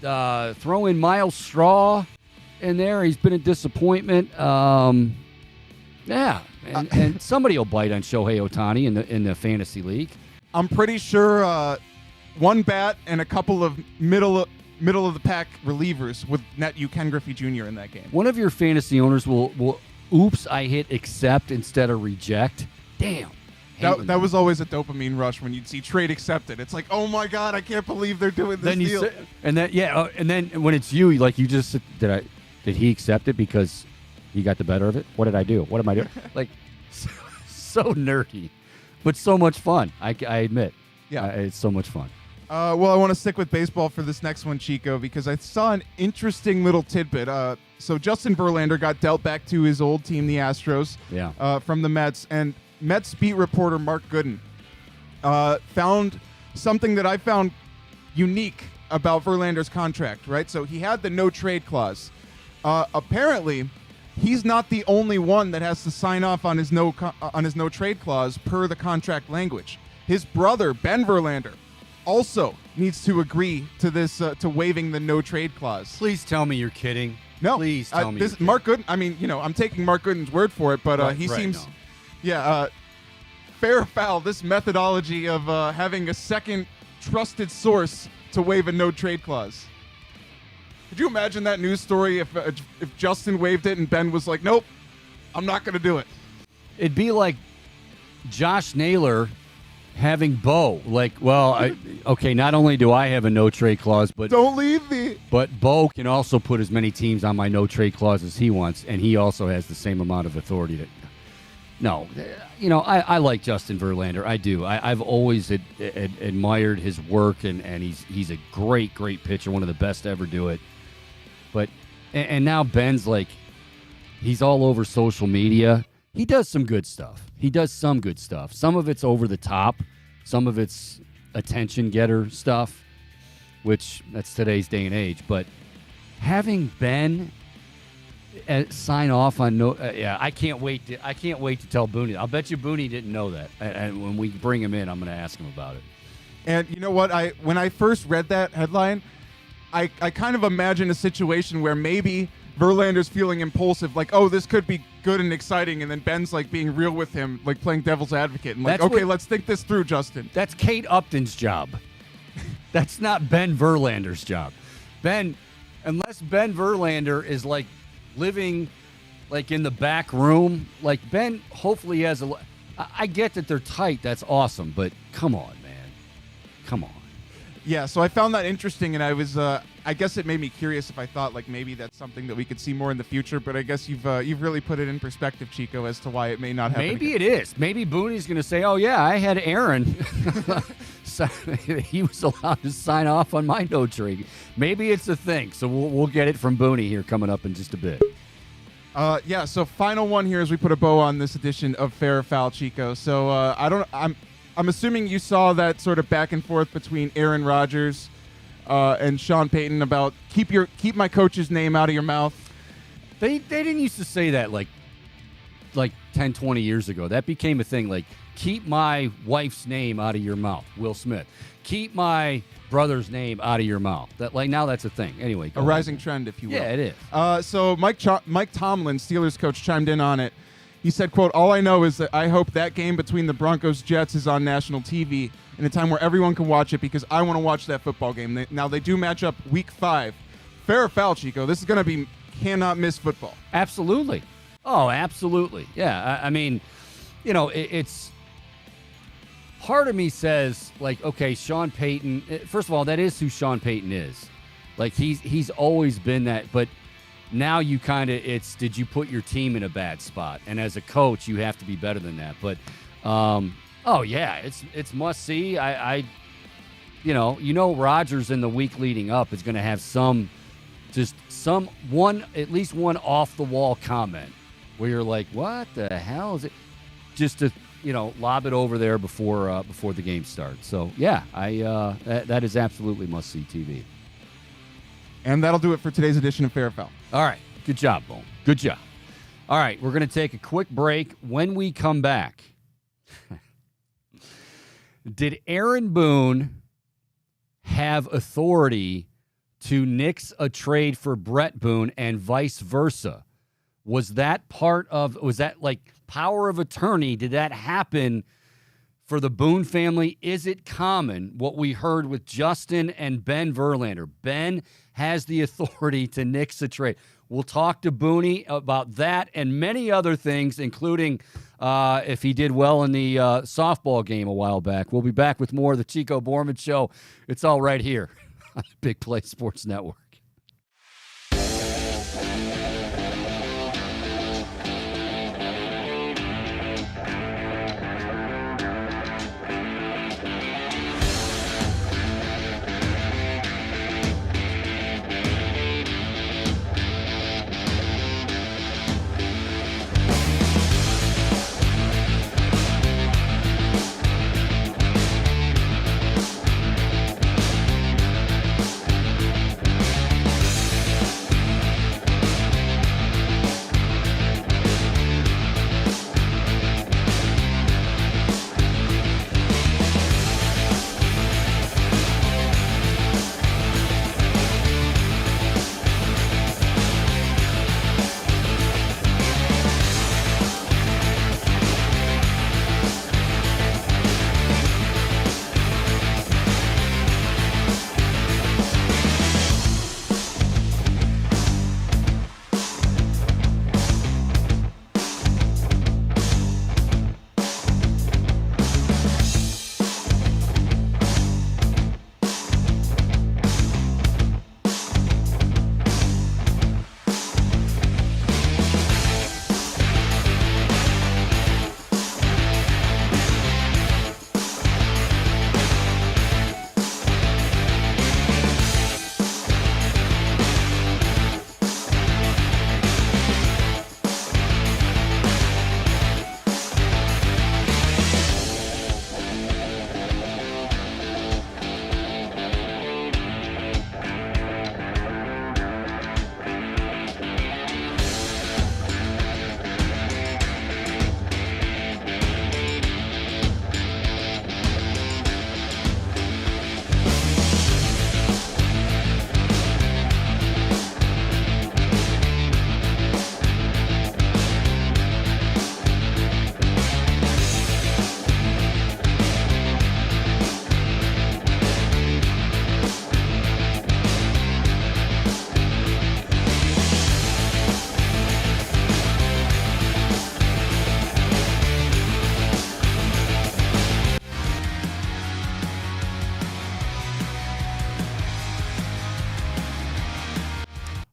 throw in Miles Straw in there. He's been a disappointment. And somebody will bite on Shohei Ohtani in the fantasy league. I'm pretty sure one bat and a couple of middle of the pack relievers would net you Ken Griffey Jr. in that game. One of your fantasy owners will oops, I hit accept instead of reject. Damn. That was always a dopamine rush when you'd see trade accepted. It's like, oh my God, I can't believe they're doing this deal. And then when it's you just did he accept it because he got the better of it? What did I do? What am I doing? Like so nerdy, but so much fun. I admit. Yeah, it's so much fun. Well, I want to stick with baseball for this next one, Chico, because I saw an interesting little tidbit. So Justin Verlander got dealt back to his old team, the Astros, from the Mets, and Mets beat reporter Mark Gooden found something that I found unique about Verlander's contract, right? So he had the no-trade clause. Apparently, he's not the only one that has to sign off on his no-trade clause per the contract language. His brother, Ben Verlander, also needs to agree to this, to waiving the no-trade clause. Please tell me you're kidding. No. Please tell me. Mark Gooden, I mean, I'm taking Mark Gooden's word for it, but he seems... No. Yeah, fair or foul, this methodology of having a second trusted source to waive a no-trade clause. Could you imagine that news story if Justin waived it and Ben was like, nope, I'm not going to do it? It'd be like Josh Naylor having Bo. Like, well, okay, not only do I have a no-trade clause, but... Don't leave me! But Bo can also put as many teams on my no-trade clause as he wants, and he also has the same amount of authority to... No, I like Justin Verlander. I do. I've always admired his work, and he's a great pitcher, one of the best to ever do it. But and now Ben's like, he's all over social media. He does some good stuff. Some of it's over the top. Some of it's attention getter stuff, which that's today's day and age. But having Ben sign off on I can't wait to tell Booney. I'll bet you Booney didn't know that. And when we bring him in, I'm going to ask him about it. And you know what? When I first read that headline, I kind of imagined a situation where maybe Verlander's feeling impulsive, like, oh, this could be good and exciting, and then Ben's like being real with him, like playing devil's advocate, and like, okay, let's think this through, Justin. That's Kate Upton's job. That's not Ben Verlander's job. Unless Ben Verlander is like living like in the back room, like Ben hopefully has I get that they're tight, that's awesome, but come on, man. Come on. Yeah, so I found that interesting, and I was I guess it made me curious if I thought like maybe that's something that we could see more in the future, but I guess you've really put it in perspective, Chico, as to why it may not happen. Maybe it is. Maybe Booney's going to say, "Oh yeah, I had Aaron. He was allowed to sign off on my no trade." Maybe it's a thing. So we'll get it from Booney here coming up in just a bit. Yeah. So final one here as we put a bow on this edition of Fair or Foul, Chico. So I'm assuming you saw that sort of back and forth between Aaron Rodgers and Sean Payton about keep my coach's name out of your mouth. They didn't used to say that like 10, 20 years ago. That became a thing. Like, keep my wife's name out of your mouth, Will Smith. Keep my brother's name out of your mouth. That now that's a thing. Anyway, a rising trend, if you will. Yeah, it is. So Mike Tomlin, Steelers coach, chimed in on it. He said, quote, "All I know is that I hope that game between the Broncos-Jets is on national TV in a time where everyone can watch it because I want to watch that football game." Now, they do match up week 5. Fair or foul, Chico? This is going to be cannot miss football. Absolutely. Oh, absolutely. Yeah, I mean, it's part of me says, like, okay, Sean Payton, first of all, that is who Sean Payton is. Like, he's always been that, but now you kind of, did you put your team in a bad spot? And as a coach, you have to be better than that. But, oh, yeah, it's must see. Rodgers in the week leading up is going to have at least one off the wall comment where you're like, what the hell is it? Just to, lob it over there before the game starts. So yeah, that is absolutely must see TV. And that'll do it for today's edition of Fair or Foul. All right, good job, Bone. Good job. All right, we're going to take a quick break. When we come back, did Aaron Boone have authority to nix a trade for Bret Boone and vice versa? Was that like power of attorney? Did that happen for the Boone family? Is it common what we heard with Justin and Ben Verlander? Ben has the authority to nix a trade. We'll talk to Booney about that and many other things, including if he did well in the softball game a while back. We'll be back with more of the Chico Bormann Show. It's all right here on the Big Play Sports Network.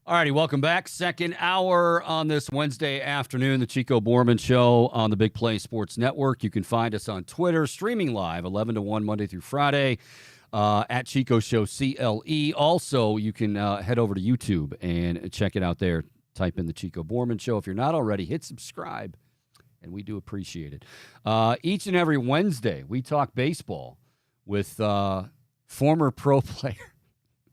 All righty, welcome back. Second hour on this Wednesday afternoon, the Chico Bormann Show on the Big Play Sports Network. You can find us on Twitter, streaming live 11 to 1 Monday through Friday at Chico Show CLE. Also, you can head over to YouTube and check it out there. type in the Chico Bormann Show. If you're not already, hit subscribe, and we do appreciate it. Each and every Wednesday, we talk baseball with former pro player,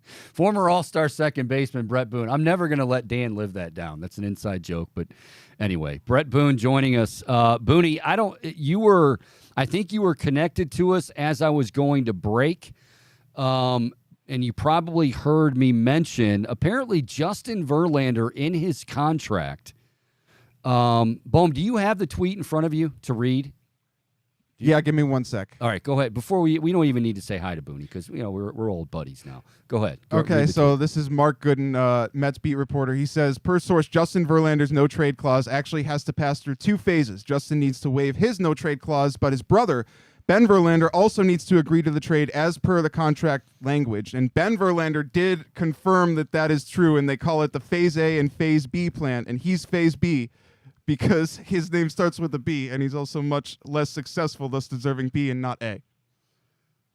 former All-Star second baseman Bret Boone. I'm never going to let Dan live that down. That's an inside joke, but anyway, Bret Boone joining us. Booney, I think you were connected to us as I was going to break. And you probably heard me mention, apparently Justin Verlander in his contract. Bohm, do you have the tweet in front of you to read? Yeah, give me 1 sec. All right, go ahead. Before we don't even need to say hi to Booney because we're old buddies now. Go ahead. Okay, so this is Mark Gooden, Mets beat reporter. He says, per source, Justin Verlander's no-trade clause actually has to pass through 2 phases. Justin needs to waive his no-trade clause, but his brother, Ben Verlander, also needs to agree to the trade as per the contract language. And Ben Verlander did confirm that is true, and they call it the Phase A and Phase B plan, and he's Phase B because his name starts with a B, and he's also much less successful, thus deserving B and not A.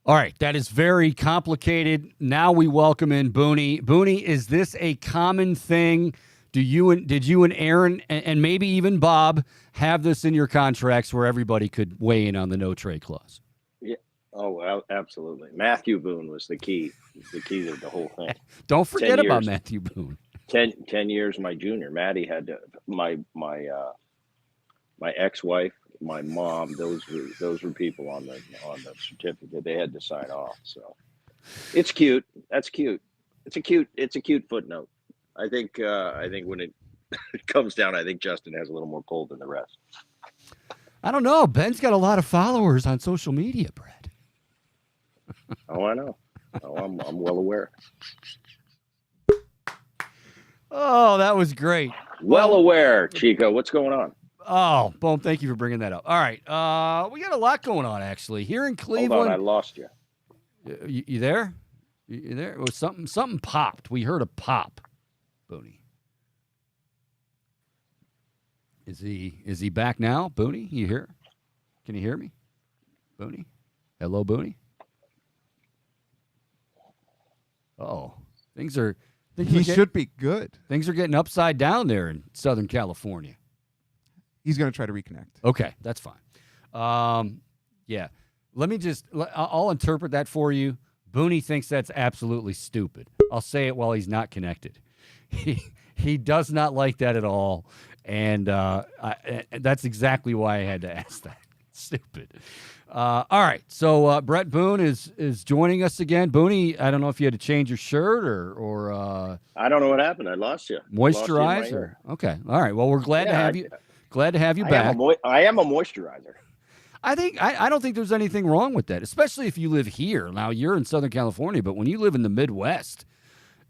All right, that is very complicated. Now we welcome in Booney. Booney, is this a common thing? Did you and Aaron and maybe even Bob have this in your contracts where everybody could weigh in on the no trade clause? Yeah. Oh, absolutely. Matthew Boone was the key to the whole thing. Don't forget about Matthew Boone. 10 years my junior. Maddie had to, my ex-wife, my mom. Those were people on the certificate. They had to sign off. So it's cute. That's cute. It's a cute footnote. I think when it comes down, I think Justin has a little more pull than the rest. I don't know. Ben's got a lot of followers on social media, Brett. Oh, I know. Oh, I'm well aware. Oh, that was great. Well aware, Chico. What's going on? Oh, Boom, thank you for bringing that up. All right. We got a lot going on, actually. Here in Cleveland. Hold on, I lost you. You there? You there? It was something popped. We heard a pop, Booney. Is he back now, Booney? You here? Can you hear me? Booney? Hello, Booney? Oh, He should be good. Things are getting upside down there in Southern California. He's going to try to reconnect. Okay, that's fine. Yeah. I'll interpret that for you. Booney thinks that's absolutely stupid. I'll say it while he's not connected. He does not like that at all, and that's exactly why I had to ask that. Stupid. All right, so Bret Boone is joining us again. Booney, I don't know if you had to change your shirt or I don't know what happened. I lost you. Moisturize or okay. All right. Well, we're glad to have you. Glad to have you back. I am a moisturizer. I don't think there's anything wrong with that, especially if you live here. Now you're in Southern California, but when you live in the Midwest,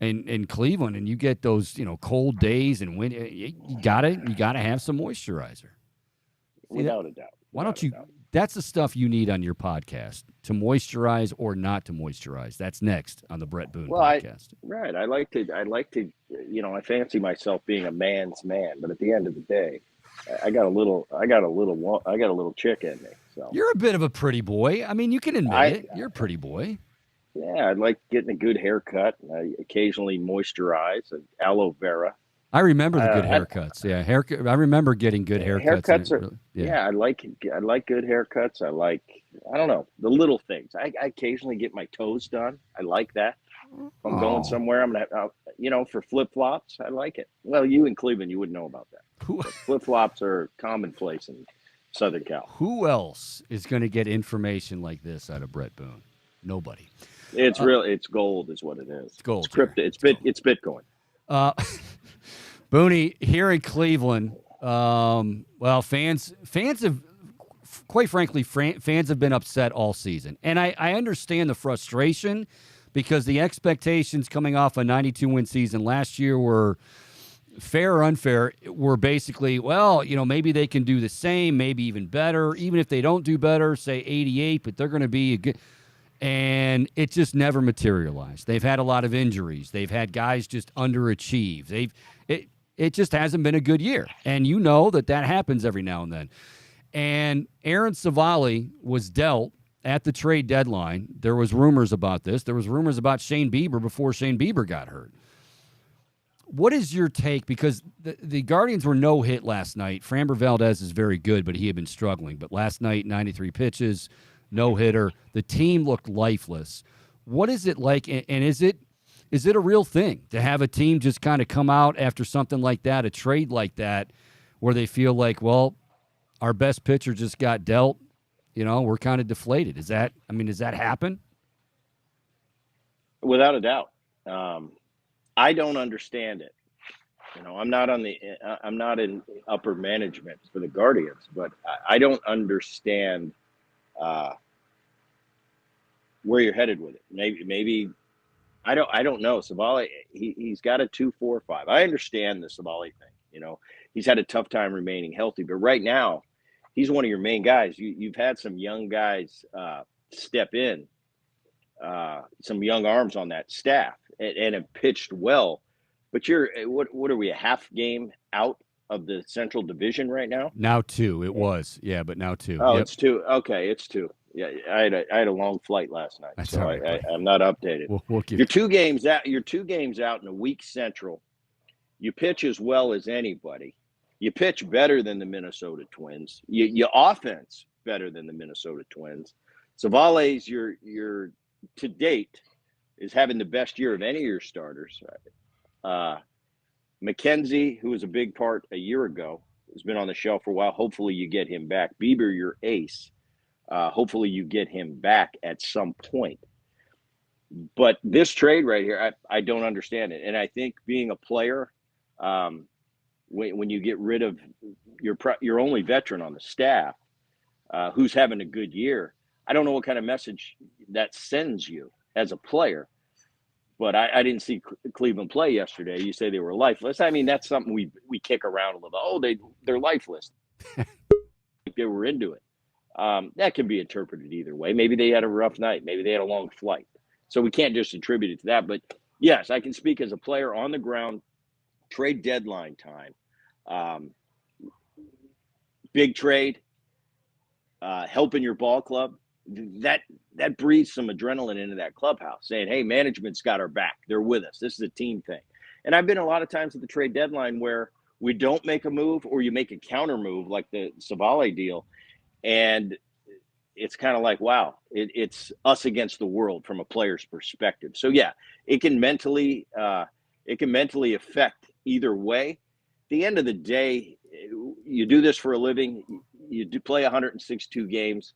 in Cleveland, and you get those cold days and wind, you gotta have some moisturizer. Without a doubt. Why don't you? That's the stuff you need on your podcast to moisturize or not to moisturize. That's next on the Bret Boone podcast. I like to, I fancy myself being a man's man, but at the end of the day, I got a little chick in me. So you're a bit of a pretty boy. I mean, you can admit it. You're a pretty boy. Yeah, I like getting a good haircut. I occasionally moisturize, aloe vera. I remember the good haircuts. I remember getting good haircuts. I like good haircuts. I don't know, the little things. I occasionally get my toes done. I like that. If I'm going somewhere, I'm gonna, for flip flops. I like it. Well, you in Cleveland, you wouldn't know about that. Flip flops are commonplace in Southern Cal. Who else is going to get information like this out of Bret Boone? Nobody. It's it's gold, is what it is. It's gold. It's crypto. It's Bitcoin. Booney, here in Cleveland, fans have, quite frankly, fans have been upset all season. And I understand the frustration because the expectations coming off a 92-win season last year were, fair or unfair, were basically, maybe they can do the same, maybe even better. Even if they don't do better, say 88, but they're going to be a good. And it just never materialized. They've had a lot of injuries. They've had guys just underachieve. It just hasn't been a good year. And you know that happens every now and then. And Aaron Savali was dealt at the trade deadline. There was rumors about this. There was rumors about Shane Bieber before Shane Bieber got hurt. What is your take? Because the Guardians were no hit last night. Framber Valdez is very good, but he had been struggling. But last night, 93 pitches, no hitter. The team looked lifeless. What is it like? And is it a real thing to have a team just kind of come out after something like that, a trade like that, where they feel like, well, our best pitcher just got dealt? We're kind of deflated. Does that happen? Without a doubt. I don't understand it. I'm not in upper management for the Guardians, but I don't understand where you're headed with it. Maybe I don't know. Savali, he's got a 2.45. I understand the Savali thing. He's had a tough time remaining healthy, but right now he's one of your main guys. You've had some young guys step in, some young arms on that staff, and have pitched well. But what are we, a half game out of the Central Division right now? Now 2. It was. Yeah, but now 2. Oh, yep. It's 2. Okay, it's 2. Yeah, I had a long flight last night, That's so all right, I'm not updated. We'll give You're 2 games out. You're 2 games out in a weak Central. You pitch as well as anybody. You pitch better than the Minnesota Twins. You offense better than the Minnesota Twins. Savale's your to date is having the best year of any of your starters. McKenzie, who was a big part a year ago, has been on the shelf for a while. Hopefully you get him back. Bieber, your ace. Hopefully you get him back at some point. But this trade right here, I don't understand it. And I think being a player, when you get rid of your only veteran on the staff, who's having a good year, I don't know what kind of message that sends you as a player. But I didn't see Cleveland play yesterday. You say they were lifeless. I mean, that's something we kick around a little. Oh, they're lifeless. They were into it. That can be interpreted either way. Maybe they had a rough night. Maybe they had a long flight. So we can't just attribute it to that. But yes, I can speak as a player on the ground. Trade deadline time. Big trade. Helping your ball club. That breathes some adrenaline into that clubhouse, saying, hey, management's got our back. They're with us. This is a team thing. And I've been a lot of times at the trade deadline where we don't make a move or you make a counter move like the Savale deal. And it's kind of like, wow, it's us against the world from a player's perspective. So, yeah, it can mentally affect either way. At the end of the day, you do this for a living. You do play 162 games.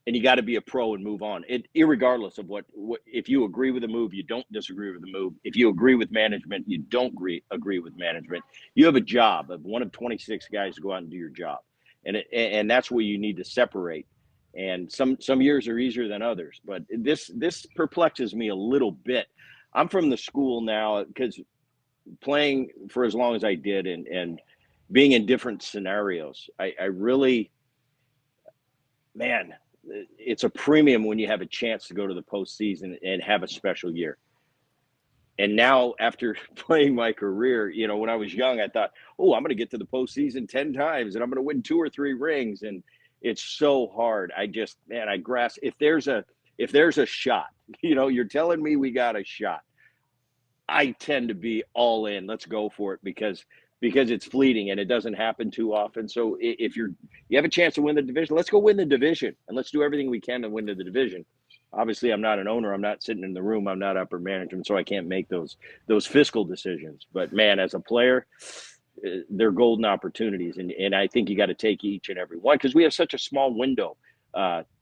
And you got to be a pro and move on. Irregardless of what if you agree with the move, you don't disagree with the move. If you agree with management, you don't agree with management. You have a job of one of 26 guys to go out and do your job, and that's where you need to separate. And some years are easier than others, but this perplexes me a little bit. I'm from the school now because playing for as long as I did and being in different scenarios, I really, man. It's a premium when you have a chance to go to the postseason and have a special year. And now after playing my career, when I was young, I thought, oh, I'm going to get to the postseason 10 times and I'm going to win 2 or 3 rings. And it's so hard. I grasp if there's a shot, you're telling me we got a shot. I tend to be all in. Let's go for it because it's fleeting and it doesn't happen too often. So if you have a chance to win the division, let's go win the division and let's do everything we can to win the division. Obviously, I'm not an owner. I'm not sitting in the room. I'm not upper management, so I can't make those fiscal decisions. But man, as a player, they're golden opportunities, and I think you got to take each and every one because we have such a small window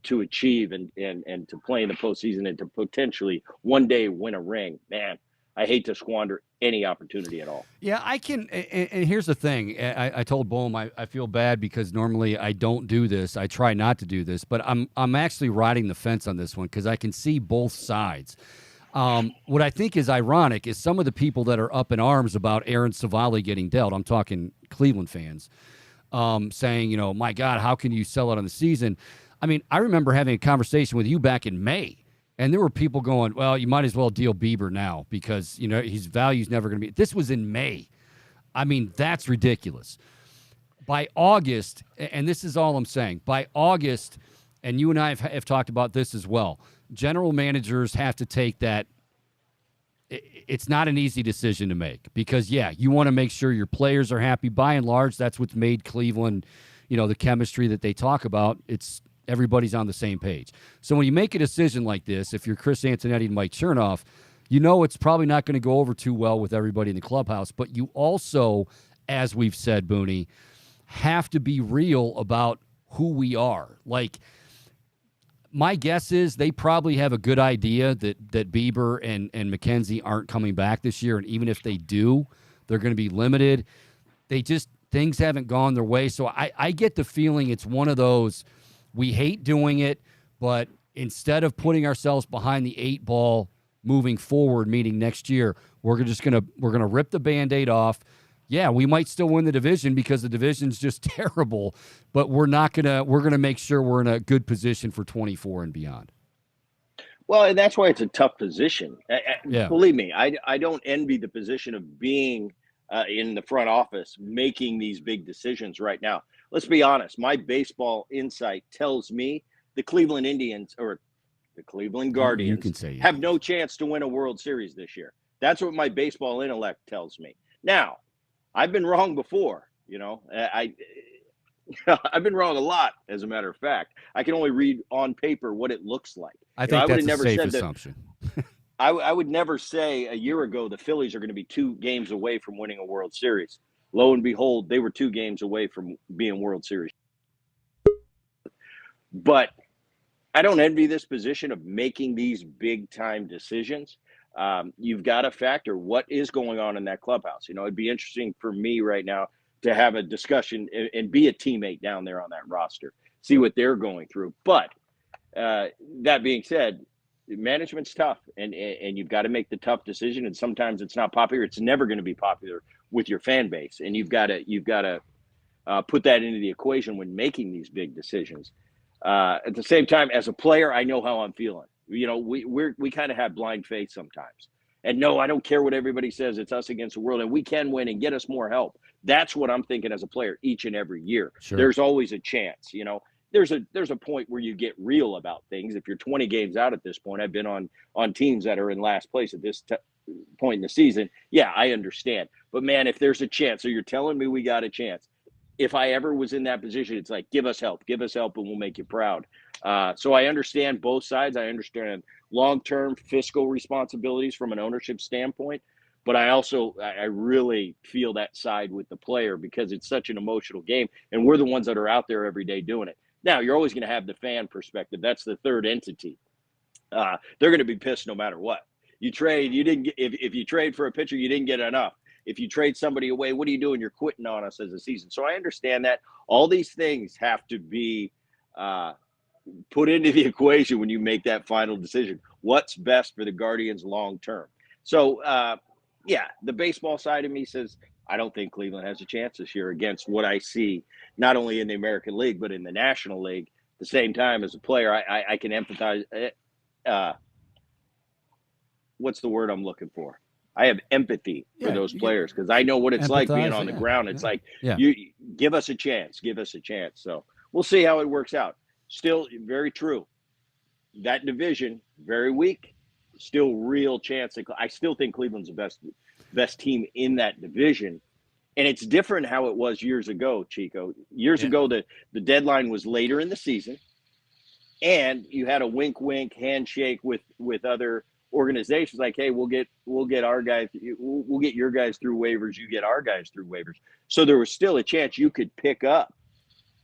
to achieve and to play in the postseason and to potentially one day win a ring. Man, I hate to squander any opportunity at all. Yeah, I can. And here's the thing. I told Bohm I feel bad because normally I don't do this. I try not to do this, but I'm actually riding the fence on this one because I can see both sides. What I think is ironic is some of the people that are up in arms about Aaron Savali getting dealt. I'm talking Cleveland fans saying, my God, how can you sell it on the season? I mean, I remember having a conversation with you back in May. And there were people going, well, you might as well deal Bieber now because, his value's never going to be. This was in May. I mean, that's ridiculous. By August, and this is all I'm saying, by August, and you and I have talked about this as well, general managers have to take that it's not an easy decision to make because, yeah, you want to make sure your players are happy. By and large, that's what's made Cleveland, the chemistry that they talk about. It's everybody's on the same page. So when you make a decision like this, if you're Chris Antonetti and Mike Chernoff, it's probably not going to go over too well with everybody in the clubhouse. But you also, as we've said, Booney, have to be real about who we are. Like, my guess is they probably have a good idea that Bieber and McKenzie aren't coming back this year. And even if they do, they're going to be limited. Things haven't gone their way. So I get the feeling it's one of those, we hate doing it, but instead of putting ourselves behind the 8 ball moving forward, meaning next year, we're going to rip the Band-Aid off. Yeah, we might still win the division because the division's just terrible, but we're going to make sure we're in a good position for 24 and beyond. Well, and that's why it's a tough position. Yeah. Believe me, I don't envy the position of being in the front office making these big decisions right now. Let's be honest. My baseball insight tells me the Cleveland Indians or the Cleveland Guardians have no chance to win a World Series this year. That's what my baseball intellect tells me. Now, I've been wrong before, I've been wrong a lot, as a matter of fact. I can only read on paper what it looks like. I think that's a safe assumption. I would never say a year ago the Phillies are going to be 2 games away from winning a World Series. Lo and behold, they were 2 games away from being World Series. But I don't envy this position of making these big-time decisions. You've got to factor what is going on in that clubhouse. It'd be interesting for me right now to have a discussion and be a teammate down there on that roster, see what they're going through. But that being said, management's tough, and you've got to make the tough decision. And sometimes it's not popular. It's never going to be popular with your fan base, and you've got to put that into the equation when making these big decisions. At the same time, as a player, I know how I'm feeling. We kind of have blind faith sometimes. And no, I don't care what everybody says. It's us against the world, and we can win and get us more help. That's what I'm thinking as a player each and every year. Sure. There's always a chance. There's a point where you get real about things. If you're 20 games out at this point, I've been on teams that are in last place at this point in the season. Yeah, I understand. But man, if there's a chance, so you're telling me we got a chance. If I ever was in that position, it's like, give us help, and we'll make you proud. So I understand both sides. I understand long-term fiscal responsibilities from an ownership standpoint, but I really feel that side with the player because it's such an emotional game, and we're the ones that are out there every day doing it. Now, you're always going to have the fan perspective. That's the third entity. They're going to be pissed no matter what. You didn't get, if you trade for a pitcher, you didn't get enough. If you trade somebody away, what are you doing? You're quitting on us as a season. So I understand that. All these things have to be put into the equation when you make that final decision. What's best for the Guardians long term? So, the baseball side of me says, I don't think Cleveland has a chance this year against what I see, not only in the American League, but in the National League. At the same time, as a player, I can empathize. What's the word I'm looking for? I have empathy for those players because I know what it's like being on the ground. It's like, you give us a chance. So we'll see how it works out. Still very true. That division, very weak, still real chance. I still think Cleveland's the best team in that division. And it's different how it was years ago, Chico. Years ago, the deadline was later in the season, and you had a wink handshake with other organizations like, hey, we'll get our guys, we'll get your guys through waivers, you get our guys through waivers. So there was still a chance you could pick up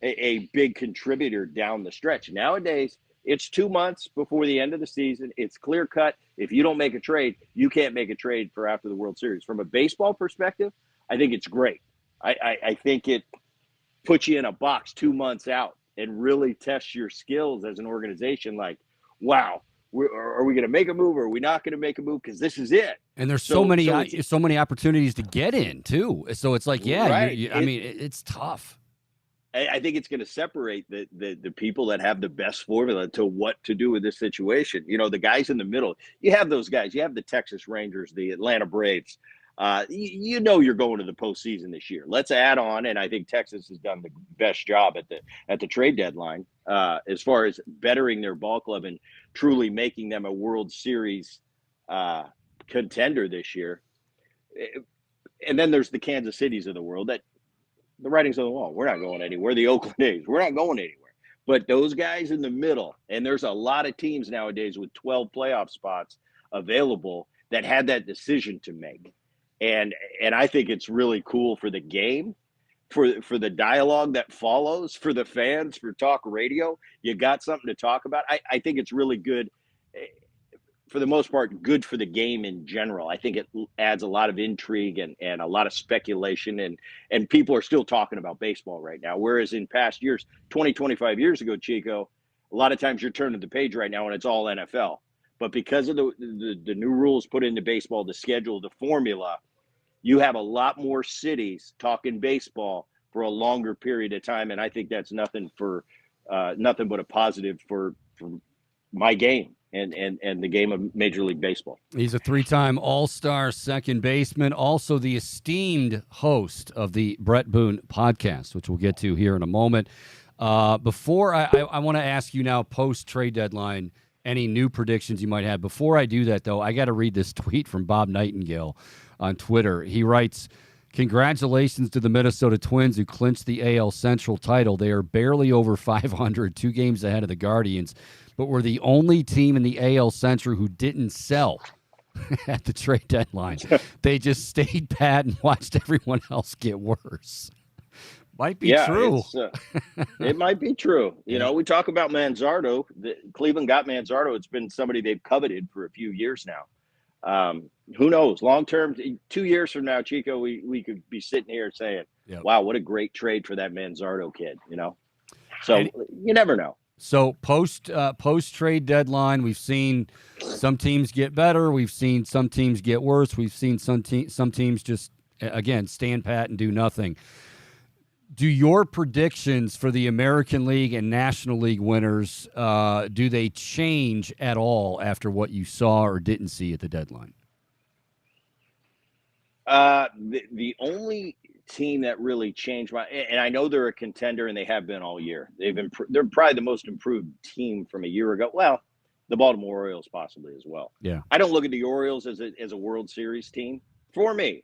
a big contributor down the stretch. Nowadays, it's 2 months before the end of the season. It's clear cut. If you don't make a trade, you can't make a trade for after the World Series. From a baseball perspective, I think it's great. I think it puts you in a box 2 months out and really tests your skills as an organization. Like, wow, are we going to make a move or are we not going to make a move? Because this is it. And there's so many opportunities to get in too. So it's like, it's tough. I think it's going to separate the people that have the best formula to what to do with this situation. The guys in the middle, you have those guys. You have the Texas Rangers, the Atlanta Braves. You're going to the postseason this year. Let's add on, and I think Texas has done the best job at the trade deadline as far as bettering their ball club and truly making them a World Series contender this year. And then there's the Kansas Cities of the world that the writing's on the wall. We're not going anywhere. The Oakland A's, we're not going anywhere. But those guys in the middle, and there's a lot of teams nowadays with 12 playoff spots available that had that decision to make. And I think it's really cool for the game, for the dialogue that follows, for the fans, for talk radio. You got something to talk about. I think it's really good. For the most part, good for the game in general. I think it adds a lot of intrigue and a lot of speculation, and people are still talking about baseball right now. Whereas in past years, 20, 25 years ago, Chico, a lot of times you're turning the page right now and it's all NFL. But because of the new rules put into baseball, the schedule, the formula, you have a lot more cities talking baseball for a longer period of time. And I think that's nothing but a positive for my game. And the game of Major League Baseball. He's a 3-time All-Star second baseman, also the esteemed host of the Bret Boone podcast, which we'll get to here in a moment. Before I want to ask you now, post-trade deadline, any new predictions you might have. Before I do that, though, I got to read this tweet from Bob Nightingale on Twitter. He writes, "Congratulations to the Minnesota Twins who clinched the AL Central title. They are barely over 500, 2 games ahead of the Guardians, but we're the only team in the AL Central who didn't sell at the trade deadline. They just stayed pat and watched everyone else get worse." Might be true. It might be true. You know, we talk about Manzardo. Cleveland got Manzardo. It's been somebody they've coveted for a few years now. Who knows? Long term, 2 years from now, Chico, we could be sitting here saying, wow, what a great trade for that Manzardo kid, you know? So you never know. So post trade deadline, we've seen some teams get better. We've seen some teams get worse. We've seen some teams just, again, stand pat and do nothing. Do your predictions for the American League and National League winners, do they change at all after what you saw or didn't see at the deadline? The only team that really changed and I know they're a contender and they have been all year. They're probably the most improved team from a year ago. Well, the Baltimore Orioles possibly as well. Yeah. I don't look at the Orioles as a World Series team. For me,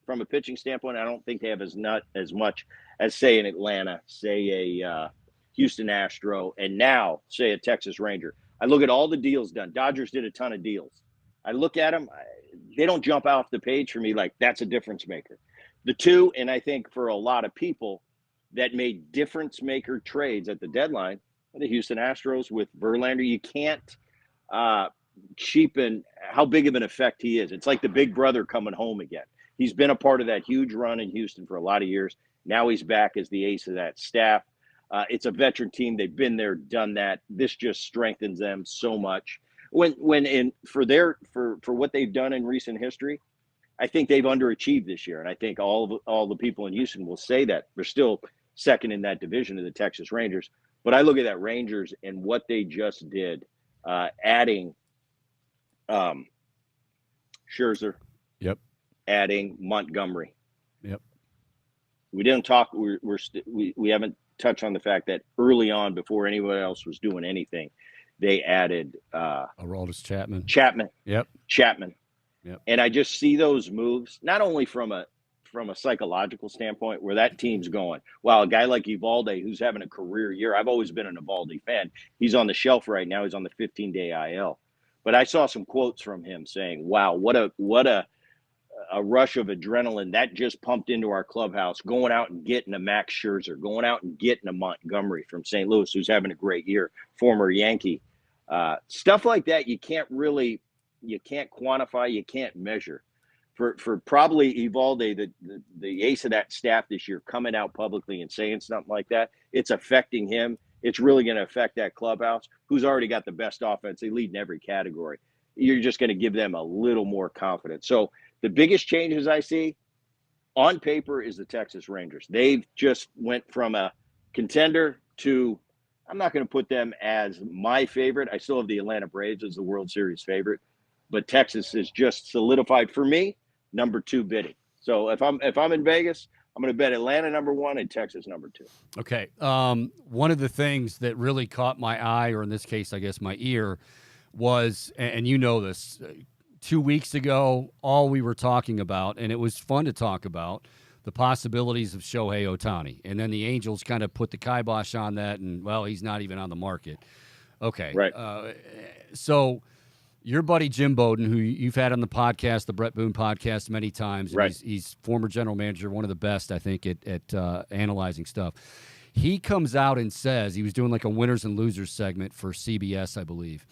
from a pitching standpoint, I don't think they have as much as, say, an Atlanta, say a Houston Astro, and now, say, a Texas Ranger. I look at all the deals done. Dodgers did a ton of deals. I look at them. They don't jump off the page for me like that's a difference maker. The two, and I think for a lot of people that made difference maker trades at the deadline, are the Houston Astros with Verlander. You can't cheapen how big of an effect he is. It's like the big brother coming home again. He's been a part of that huge run in Houston for a lot of years. Now he's back as the ace of that staff. It's a veteran team. They've been there, done that. This just strengthens them so much. For what they've done in recent history, I think they've underachieved this year. And I think all the people in Houston will say that. They're still second in that division of the Texas Rangers. But I look at that Rangers and what they just did, adding Scherzer. Yep. Adding Montgomery. Yep. We didn't talk. We haven't touched on the fact that early on, before anyone else was doing anything, they added Aroldis Chapman. Yep. Yep. And I just see those moves not only from a psychological standpoint where that team's going. Wow, a guy like Evaldi who's having a career year. I've always been an Evaldi fan. He's on the shelf right now. He's on the 15-day IL. But I saw some quotes from him saying, "Wow, what a rush of adrenaline that just pumped into our clubhouse, going out and getting a Max Scherzer, going out and getting a Montgomery from St. Louis, who's having a great year, former Yankee." Stuff like that you can't quantify, you can't measure. For probably Evaldi, the ace of that staff this year, coming out publicly and saying something like that, it's affecting him. It's really going to affect that clubhouse, who's already got the best offense. They lead in every category. You're just going to give them a little more confidence. So the biggest changes I see on paper is the Texas Rangers. They've just went from a contender to, I'm not going to put them as my favorite. I still have the Atlanta Braves as the World Series favorite, but Texas is just solidified for me, number 2 bidding. So if I'm in Vegas, I'm going to bet Atlanta number 1 and Texas number 2. Okay. One of the things that really caught my eye, or in this case, I guess my ear, was, and you know this, 2 weeks ago, all we were talking about, and it was fun to talk about, the possibilities of Shohei Ohtani. And then the Angels kind of put the kibosh on that, and, well, he's not even on the market. Okay. Right. So your buddy Jim Bowden, who you've had on the podcast, the Bret Boone podcast, many times, and right. he's former general manager, one of the best, I think, at analyzing stuff. He comes out and says, he was doing like a winners and losers segment for CBS, I believe.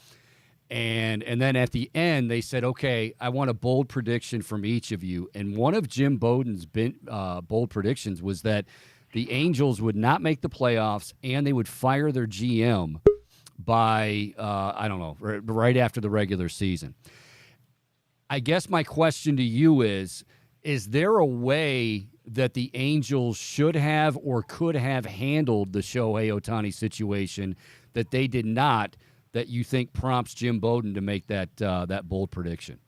And then at the end, they said, okay, I want a bold prediction from each of you. And one of Jim Bowden's bold predictions was that the Angels would not make the playoffs and they would fire their GM by, I don't know, right after the regular season. I guess my question to you is there a way that the Angels should have or could have handled the Shohei Ohtani situation that they did not, that you think prompts Jim Bowden to make that bold prediction?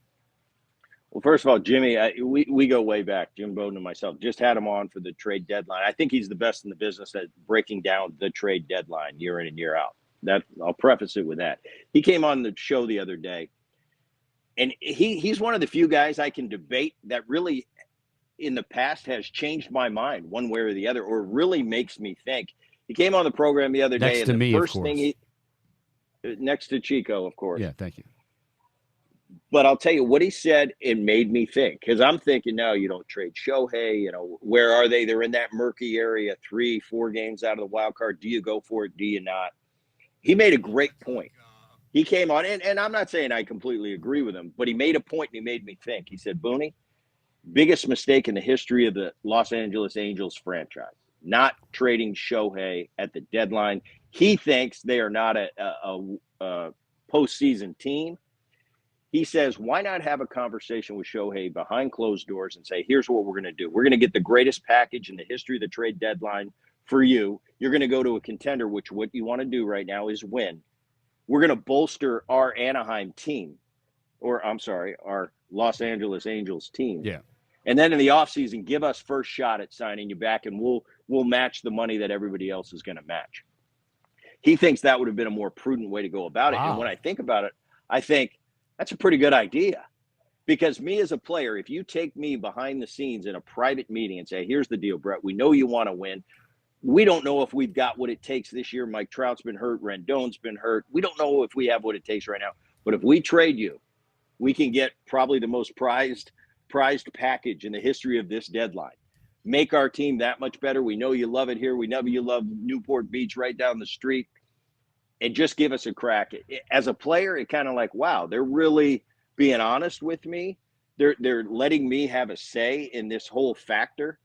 Well, first of all, Jimmy, we go way back. Jim Bowden and myself just had him on for the trade deadline. I think he's the best in the business at breaking down the trade deadline year in and year out. That I'll preface it with that. He came on the show the other day, and he's one of the few guys I can debate that really in the past has changed my mind one way or the other, or really makes me think. He came on the program the other day, and the first thing next to Chico, of course. Yeah, thank you. But I'll tell you what he said, it made me think, because I'm thinking, no, you don't trade Shohei. You know, where are they? They're in that murky area, 3-4 games out of the wild card. Do you go for it? Do you not? He made a great point. He came on, and I'm not saying I completely agree with him, but he made a point and he made me think. He said, Booney, biggest mistake in the history of the Los Angeles Angels franchise, not trading Shohei at the deadline. He thinks they are not a postseason team. He says, why not have a conversation with Shohei behind closed doors and say, here's what we're going to do. We're going to get the greatest package in the history of the trade deadline for you. You're going to go to a contender, which what you want to do right now is win. We're going to bolster our Anaheim team, or I'm sorry, our Los Angeles Angels team. Yeah. And then in the offseason, give us first shot at signing you back, and we'll match the money that everybody else is going to match. He thinks that would have been a more prudent way to go about it. Wow. And when I think about it, I think that's a pretty good idea. Because me as a player, if you take me behind the scenes in a private meeting and say, here's the deal, Bret, we know you want to win. We don't know if we've got what it takes this year. Mike Trout's been hurt. Rendon's been hurt. We don't know if we have what it takes right now. But if we trade you, we can get probably the most prized package in the history of this deadline. Make our team that much better. We know you love it here. We know you love Newport Beach right down the street. And just give us a crack. As a player, it kind of like, wow, they're really being honest with me. They're letting me have a say in this whole factor.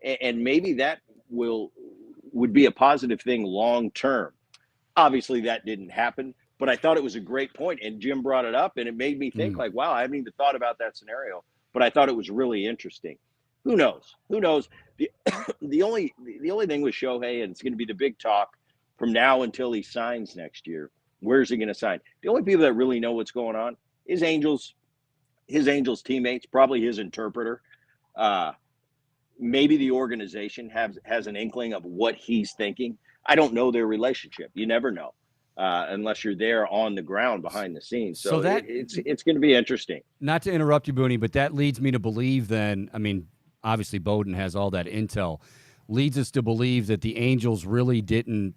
And maybe that would be a positive thing long term. Obviously, that didn't happen. But I thought it was a great point. And Jim brought it up, and it made me think like, wow, I haven't even thought about that scenario. But I thought it was really interesting. Who knows? Who knows? The only thing with Shohei, and it's going to be the big talk from now until he signs next year, where's he going to sign? The only people that really know what's going on is his Angels teammates, probably his interpreter. Maybe the organization has an inkling of what he's thinking. I don't know their relationship. You never know unless you're there on the ground behind the scenes. So that it's going to be interesting. Not to interrupt you, Booney, but that leads me to believe then, I mean, obviously Bowden has all that intel, leads us to believe that the Angels really didn't,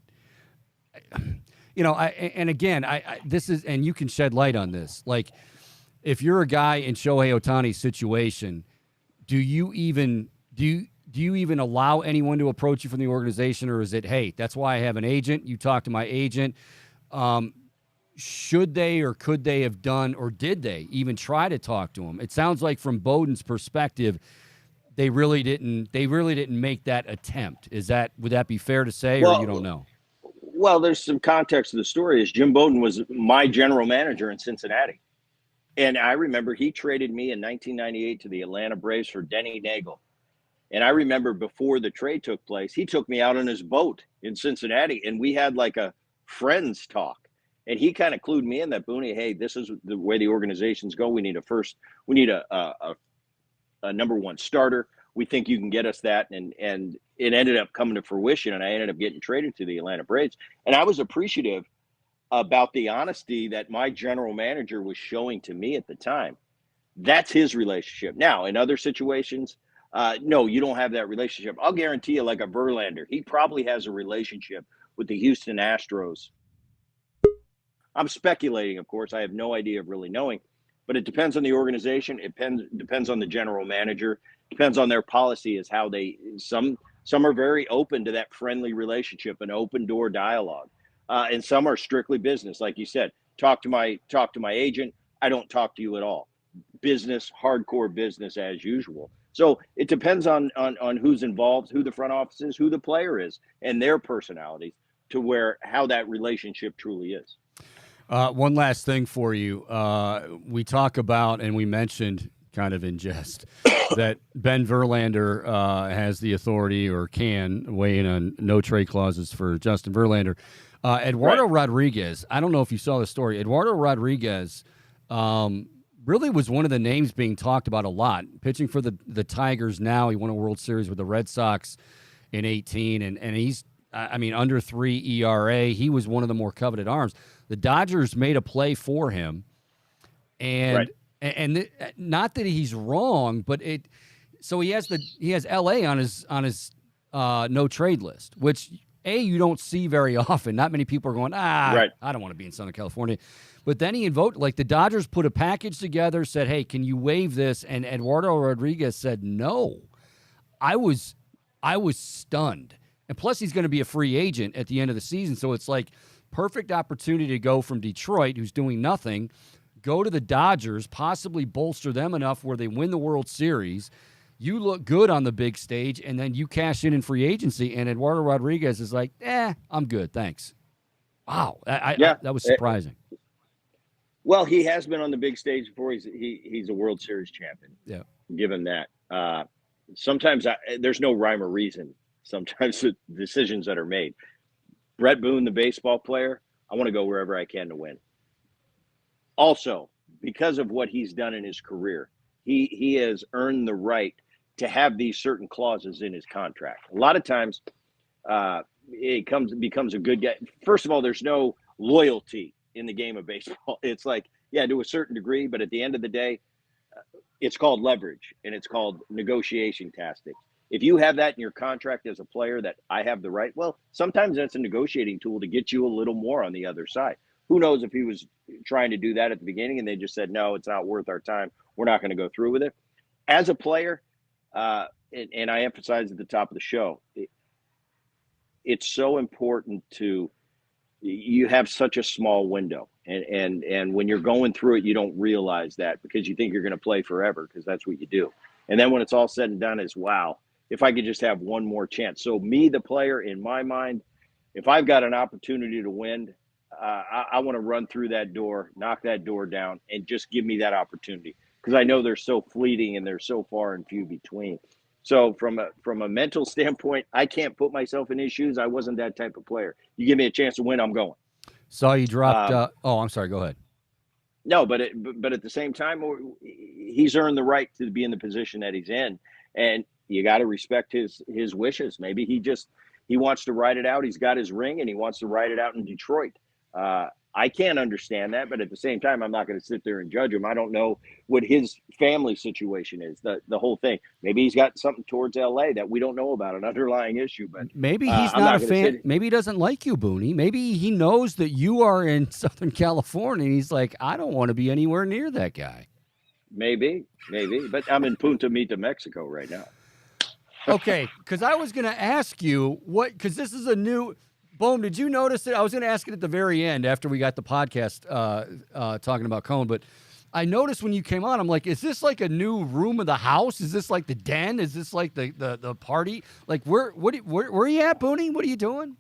you know, this is, and you can shed light on this. Like, if you're a guy in Shohei Ohtani's situation, do you even allow anyone to approach you from the organization, or is it, hey, that's why I have an agent, you talk to my agent? Should they or could they have done, or did they even try to talk to him? It sounds like from Bowden's perspective, they really didn't make that attempt. Would that be fair to say, or you don't know? Well, there's some context to the story. Is Jim Bowden was my general manager in Cincinnati. And I remember he traded me in 1998 to the Atlanta Braves for Denny Nagel. And I remember before the trade took place, he took me out on his boat in Cincinnati, and we had like a friends talk. And he kind of clued me in that, Booney, hey, this is the way the organizations go. We need a number one starter. We think you can get us that. And it ended up coming to fruition, and I ended up getting traded to the Atlanta Braves. And I was appreciative about the honesty that my general manager was showing to me at the time. That's his relationship. Now, in other situations, no, you don't have that relationship. I'll guarantee you, like a Verlander, he probably has a relationship with the Houston Astros. I'm speculating, of course. I have no idea of really knowing, but it depends on the organization. It depends on the general manager. Depends on their policy as how they some are very open to that friendly relationship, an open door dialogue, and some are strictly business, like you said. Talk to my agent. I don't talk to you at all. Business, hardcore business as usual. So it depends on who's involved, who the front office is, who the player is, and their personalities to where how that relationship truly is. One last thing for you. We talk about, and we mentioned kind of in jest, that Ben Verlander has the authority or can weigh in on no trade clauses for Justin Verlander. Eduardo Rodriguez, I don't know if you saw the story. Eduardo Rodriguez really was one of the names being talked about a lot. Pitching for the Tigers now. He won a World Series with the Red Sox in 2018, and he's, I mean, under 3 ERA. He was one of the more coveted arms. The Dodgers made a play for him, and not that he's wrong, but so he has LA on his no trade list, which you don't see very often. Not many people are going, I don't want to be in Southern California. But then he invoked, like the Dodgers put a package together, said, hey, can you waive this? And Eduardo Rodriguez said no. I was stunned. And plus he's going to be a free agent at the end of the season. So it's like perfect opportunity to go from Detroit, who's doing nothing, go to the Dodgers, possibly bolster them enough where they win the World Series. You look good on the big stage, and then you cash in free agency, and Eduardo Rodriguez is like, I'm good, thanks. Wow, that was surprising. Well, he has been on the big stage before. He's a World Series champion. Yeah, given that. Sometimes there's no rhyme or reason. Sometimes the decisions that are made. Bret Boone, the baseball player, I want to go wherever I can to win. Also, because of what he's done in his career, he has earned the right to have these certain clauses in his contract. A lot of times, it becomes a good guy. First of all, there's no loyalty in the game of baseball. It's like, to a certain degree, but at the end of the day, it's called leverage and it's called negotiation tactics. If you have that in your contract as a player that I have the right, well, sometimes that's a negotiating tool to get you a little more on the other side. Who knows if he was trying to do that at the beginning and they just said, no, it's not worth our time. We're not going to go through with it. As a player, and I emphasize at the top of the show, it's so important you have such a small window. And when you're going through it, you don't realize that because you think you're going to play forever because that's what you do. And then when it's all said and done, it's wow, if I could just have one more chance. So me, the player, in my mind, if I've got an opportunity to win, I want to run through that door, knock that door down, and just give me that opportunity because I know they're so fleeting and they're so far and few between. So from a mental standpoint, I can't put myself in his shoes. I wasn't that type of player. You give me a chance to win, I'm going. Saw you dropped. I'm sorry. Go ahead. No, but at the same time, he's earned the right to be in the position that he's in, and you got to respect his wishes. Maybe he wants to ride it out. He's got his ring, and he wants to ride it out in Detroit. I can't understand that, but at the same time, I'm not going to sit there and judge him. I don't know what his family situation is, the whole thing. Maybe he's got something towards LA that we don't know about, an underlying issue. But maybe he's not a fan. Maybe he doesn't like you, Booney. Maybe he knows that you are in Southern California, and he's like, I don't want to be anywhere near that guy. Maybe. But I'm in Punta Mita, Mexico right now. Okay, because I was going to ask you because this is a new – Boom, did you notice it? I was going to ask it at the very end after we got the podcast talking about Cone, but I noticed when you came on, I'm like, is this like a new room of the house? Is this like the den? Is this like the party? Like, where are you at, Booney? What are you doing?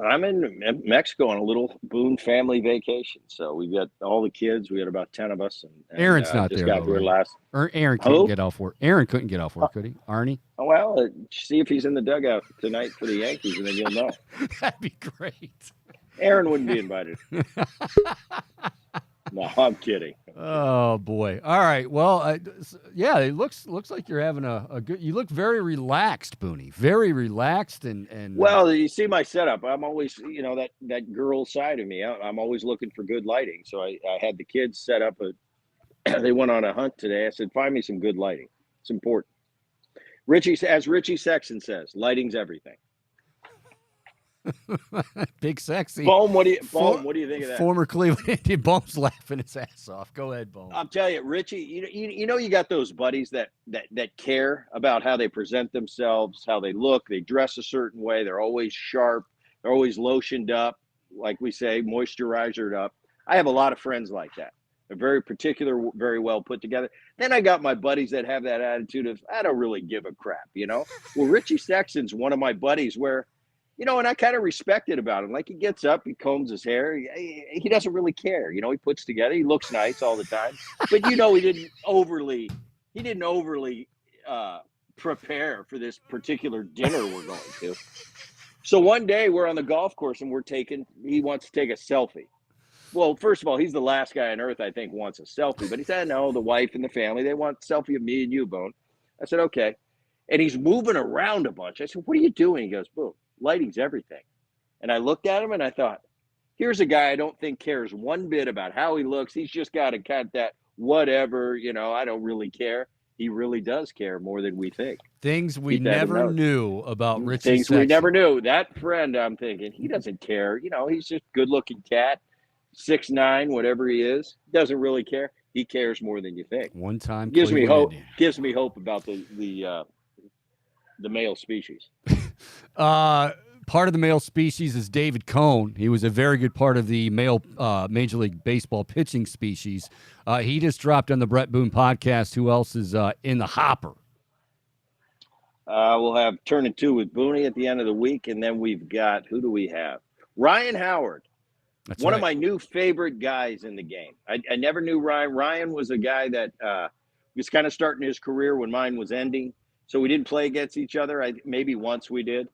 I'm in Mexico on a little Boone family vacation. So we got all the kids. We had about 10 of us. And Aaron's not just there. Got through last. Aaron couldn't get off work. Aaron couldn't get off work, could he? Arnie? Oh, well, see if he's in the dugout tonight for the Yankees, and then you'll know. That'd be great. Aaron wouldn't be invited. No, I'm kidding. Oh boy! All right. Well, it looks like you're having a good. You look very relaxed, Booney. Very relaxed and. Well, you see my setup. I'm always, that girl side of me. I'm always looking for good lighting. So I had the kids set up They went on a hunt today. I said, find me some good lighting. It's important. As Richie Sexton says, lighting's everything. Big sexy. Bohm, what do you think of that? Former Cleveland Indian. Bohm's laughing his ass off. Go ahead, Bohm. I'll tell you, Richie, you got those buddies that care about how they present themselves, how they look, they dress a certain way, they're always sharp, they're always lotioned up, like we say, moisturized up. I have a lot of friends like that. They're very particular, very well put together. Then I got my buddies that have that attitude of, I don't really give a crap, Well, Richie Sexton's one of my buddies where, and I kind of respect it about him. Like, he gets up, he combs his hair. He doesn't really care. He puts together. He looks nice all the time. But, he didn't overly prepare for this particular dinner we're going to. So one day we're on the golf course and he wants to take a selfie. Well, first of all, he's the last guy on earth I think wants a selfie. But he said, no, the wife and the family, they want a selfie of me and you, Bone. I said, okay. And he's moving around a bunch. I said, what are you doing? He goes, boom. Lighting's everything. And I looked at him and I thought, here's a guy I don't think cares one bit about how he looks. He's just got to cut that whatever, I don't really care. He really does care more than we think. Things we never knew about Richie Things Sexton. we never knew. That friend, I'm thinking, he doesn't care. He's just a good-looking cat, 6'9", whatever he is. Doesn't really care. He cares more than you think. One time gives me hope. Indian. Gives me hope about the male species. Part of the male species is David Cone. He was a very good part of the male Major League Baseball pitching species. He just dropped on the Bret Boone podcast. Who else is in the hopper? We'll have Turning Two with Booney at the end of the week, and then we've got, who do we have? Ryan Howard. That's one right. of my new favorite guys in the game. I never knew Ryan. Ryan was a guy that was kind of starting his career when mine was ending. So we didn't play against each other. Maybe once we did.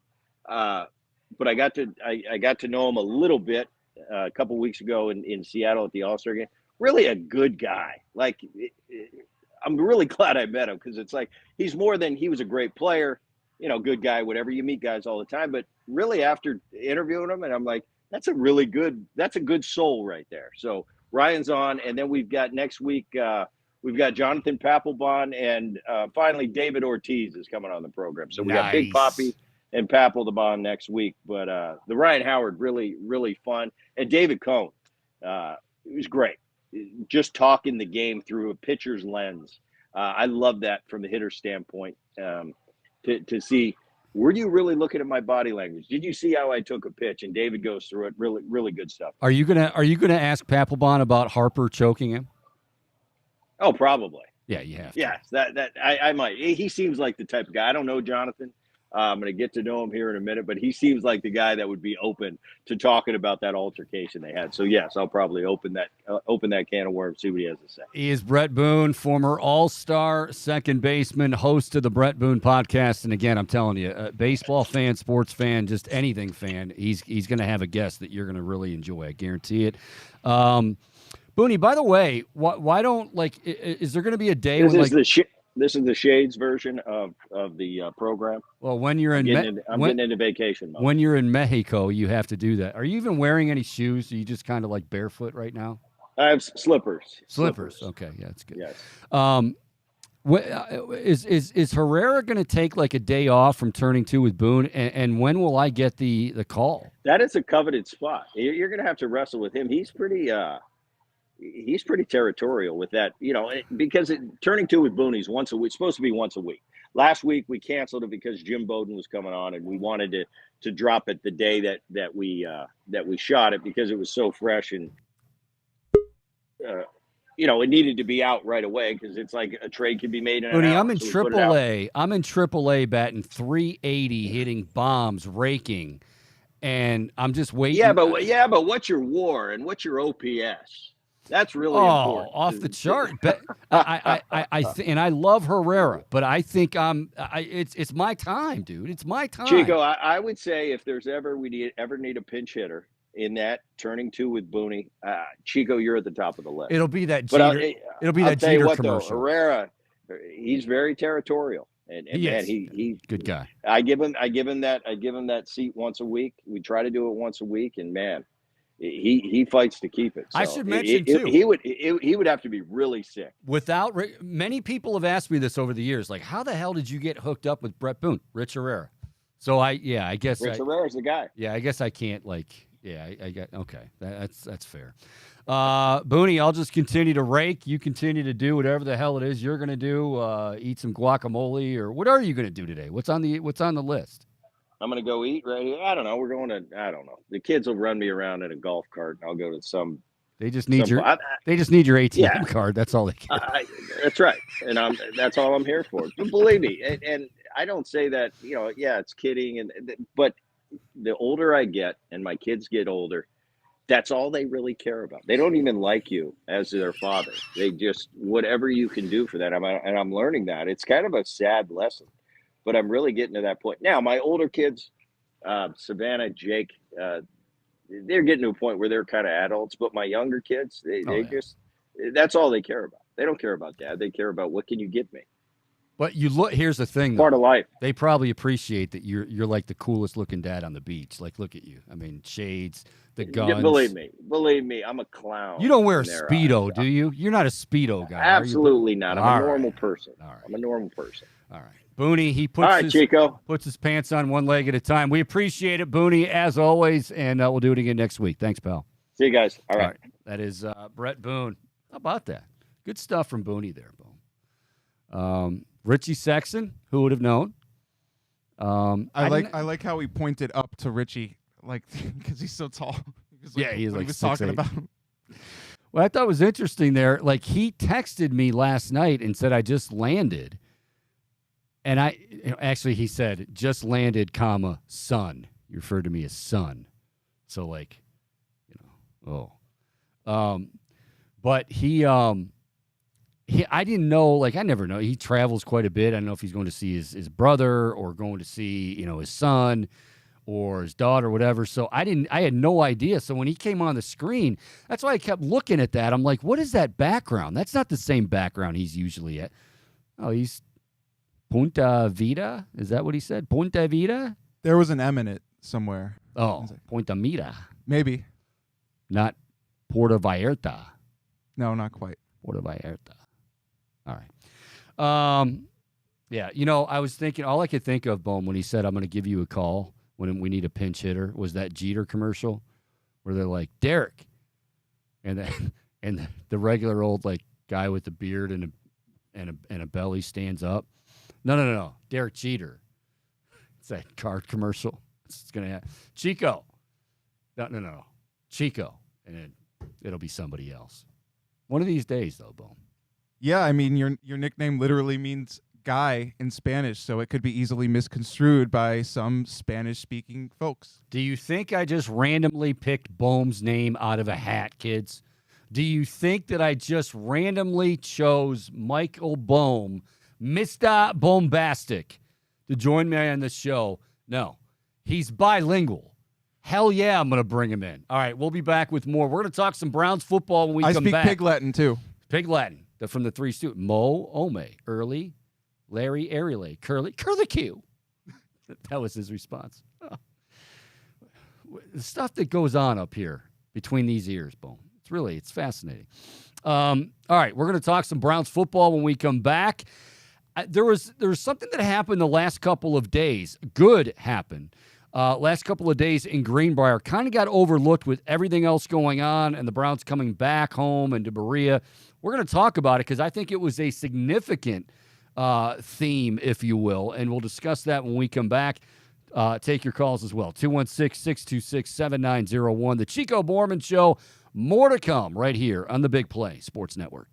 But I got to know him a little bit a couple weeks ago in Seattle at the All-Star game. Really a good guy. Like, I'm really glad I met him because it's like he's more than he was a great player, good guy, whatever. You meet guys all the time. But really after interviewing him, and I'm like, that's a good soul right there. So Ryan's on. And then we've got next week, we've got Jonathan Papelbon and finally David Ortiz is coming on the program. So we got Big Papi and Papelbon next week. But the Ryan Howard, really, really fun. And David Cone, it was great. Just talking the game through a pitcher's lens. I love that from the hitter standpoint to see, were you really looking at my body language? Did you see how I took a pitch? And David goes through it. Really, really good stuff. Are you gonna ask Papelbon about Harper choking him? Oh, probably. Yeah, you have to. Yes, I might. He seems like the type of guy. I don't know Jonathan. I'm going to get to know him here in a minute, but he seems like the guy that would be open to talking about that altercation they had. So yes, I'll probably open that can of worms, see what he has to say. He is Bret Boone, former All-Star second baseman, host of the Bret Boone podcast. And again, I'm telling you, baseball fan, sports fan, just anything fan, he's going to have a guest that you're going to really enjoy. I guarantee it. Booney, by the way, why don't, is there going to be a day when this is the Shades version of the program. Well, when you're in getting into vacation mode. When you're in Mexico, you have to do that. Are you even wearing any shoes? Are you just kind of like barefoot right now? I have slippers. Okay, yeah, that's good. Yes. Is Herrera going to take like a day off from Turning Two with Boone? And when will I get the call? That is a coveted spot. You're going to have to wrestle with him. He's pretty territorial with that, because Turning Two with Booney's once a week. It's supposed to be once a week. Last week we canceled it because Jim Bowden was coming on, and we wanted to drop it the day that we shot it because it was so fresh and it needed to be out right away because it's like a trade can be made in an hour. I'm in AAA. I'm in AAA batting .380, hitting bombs, raking, and I'm just waiting. Yeah, but what's your WAR and what's your OPS? That's really important. Off the chart. But and I love Herrera, but I think it's my time, dude. It's my time. Chico, I would say if there's ever need a pinch hitter in that Turning Two with Booney, Chico, you're at the top of the list. It'll be that Jeter. It'll be that Jeter commercial. Though, Herrera, he's very territorial, and man, he's good guy. I give him that seat once a week. We try to do it once a week, and man, he fights to keep it. So I should mention too, he would have to be really sick. Many people have asked me this over the years, like, how the hell did you get hooked up with Bret Boone, Rich Herrera? So I guess Rich Herrera's the guy. Yeah, I guess I can't I got okay. That's fair. Booney, I'll just continue to rake. You continue to do whatever the hell it is you're gonna do. Eat some guacamole, or what are you gonna do today? What's on the list? I'm gonna go eat right here. I don't know. I don't know. The kids will run me around in a golf cart, and I'll go to some. They just need your ATM card. That's all they get. That's right, and that's all I'm here for. But believe me, and I don't say that. Yeah, it's kidding, but the older I get, and my kids get older, that's all they really care about. They don't even like you as their father. They just whatever you can do for that. And I'm learning that. It's kind of a sad lesson, but I'm really getting to that point now. My older kids, Savannah, Jake, they're getting to a point where they're kind of adults. But my younger kids, just that's all they care about. They don't care about dad. They care about what can you give me. But you look. Here's the thing, part of life. They probably appreciate that you're like the coolest looking dad on the beach. Like, look at you. I mean, shades, the guns. Yeah, believe me, I'm a clown. You don't wear a Speedo, do you? You're not a Speedo guy. Absolutely not. I'm a normal person. All right. I'm a normal person. All right. Booney, he puts Chico. puts his pants on one leg at a time. We appreciate it, Booney, as always, and we'll do it again next week. Thanks, pal. See you guys. All right. That is Bret Boone. How about that? Good stuff from Booney there, Boone. Richie Sexton, who would have known? I like how he pointed up to Richie, like because he's so tall. He's like he was talking 6'8". about him. Well, I thought it was interesting there. Like, he texted me last night and said, I just landed. And actually he said, just landed, comma, son. He referred to me as son. So, like, but I didn't know, like, I never know. He travels quite a bit. I don't know if he's going to see his brother or going to see, his son or his daughter or whatever. So I had no idea. So when he came on the screen, that's why I kept looking at that. I'm like, what is that background? That's not the same background he's usually at. Oh, he's Punta Vida? Is that what he said? Punta Vida? There was an M in it somewhere. Oh, Punta Mira. Maybe. Not Puerto Vallarta. No, not quite. Puerto Vallarta. All right. Yeah, I was thinking, all I could think of, Bohm, when he said, I'm going to give you a call when we need a pinch hitter, was that Jeter commercial where they're like, Derek. And the regular old, like, guy with the beard and a belly stands up. No. Derek Jeter. It's that card commercial. It's going to happen. Chico. No. Chico. And then it'll be somebody else. One of these days, though, Bohm. Yeah, I mean, your nickname literally means guy in Spanish, so it could be easily misconstrued by some Spanish-speaking folks. Do you think I just randomly picked Bohm's name out of a hat, kids? Do you think that I just randomly chose Michael Bohm, Mr. Bombastic, to join me on the show? No. He's bilingual. Hell yeah, I'm going to bring him in. All right, we'll be back with more. We're going to talk some Browns football when we come back. I speak Pig Latin, too. Pig Latin. From the three students. Mo, Ome, Early, Larry, Airley, Curly Q. That was his response. Oh. The stuff that goes on up here between these ears, Boom. It's fascinating. All right, we're going to talk some Browns football when we come back. There was something that happened the last couple of days. Good happened. Last couple of days in Greenbrier kind of got overlooked with everything else going on and the Browns coming back home and to Berea. We're going to talk about it because I think it was a significant theme, if you will, and we'll discuss that when we come back. Take your calls as well. 216-626-7901. The Chico Bormann Show. More to come right here on the Big Play Sports Network.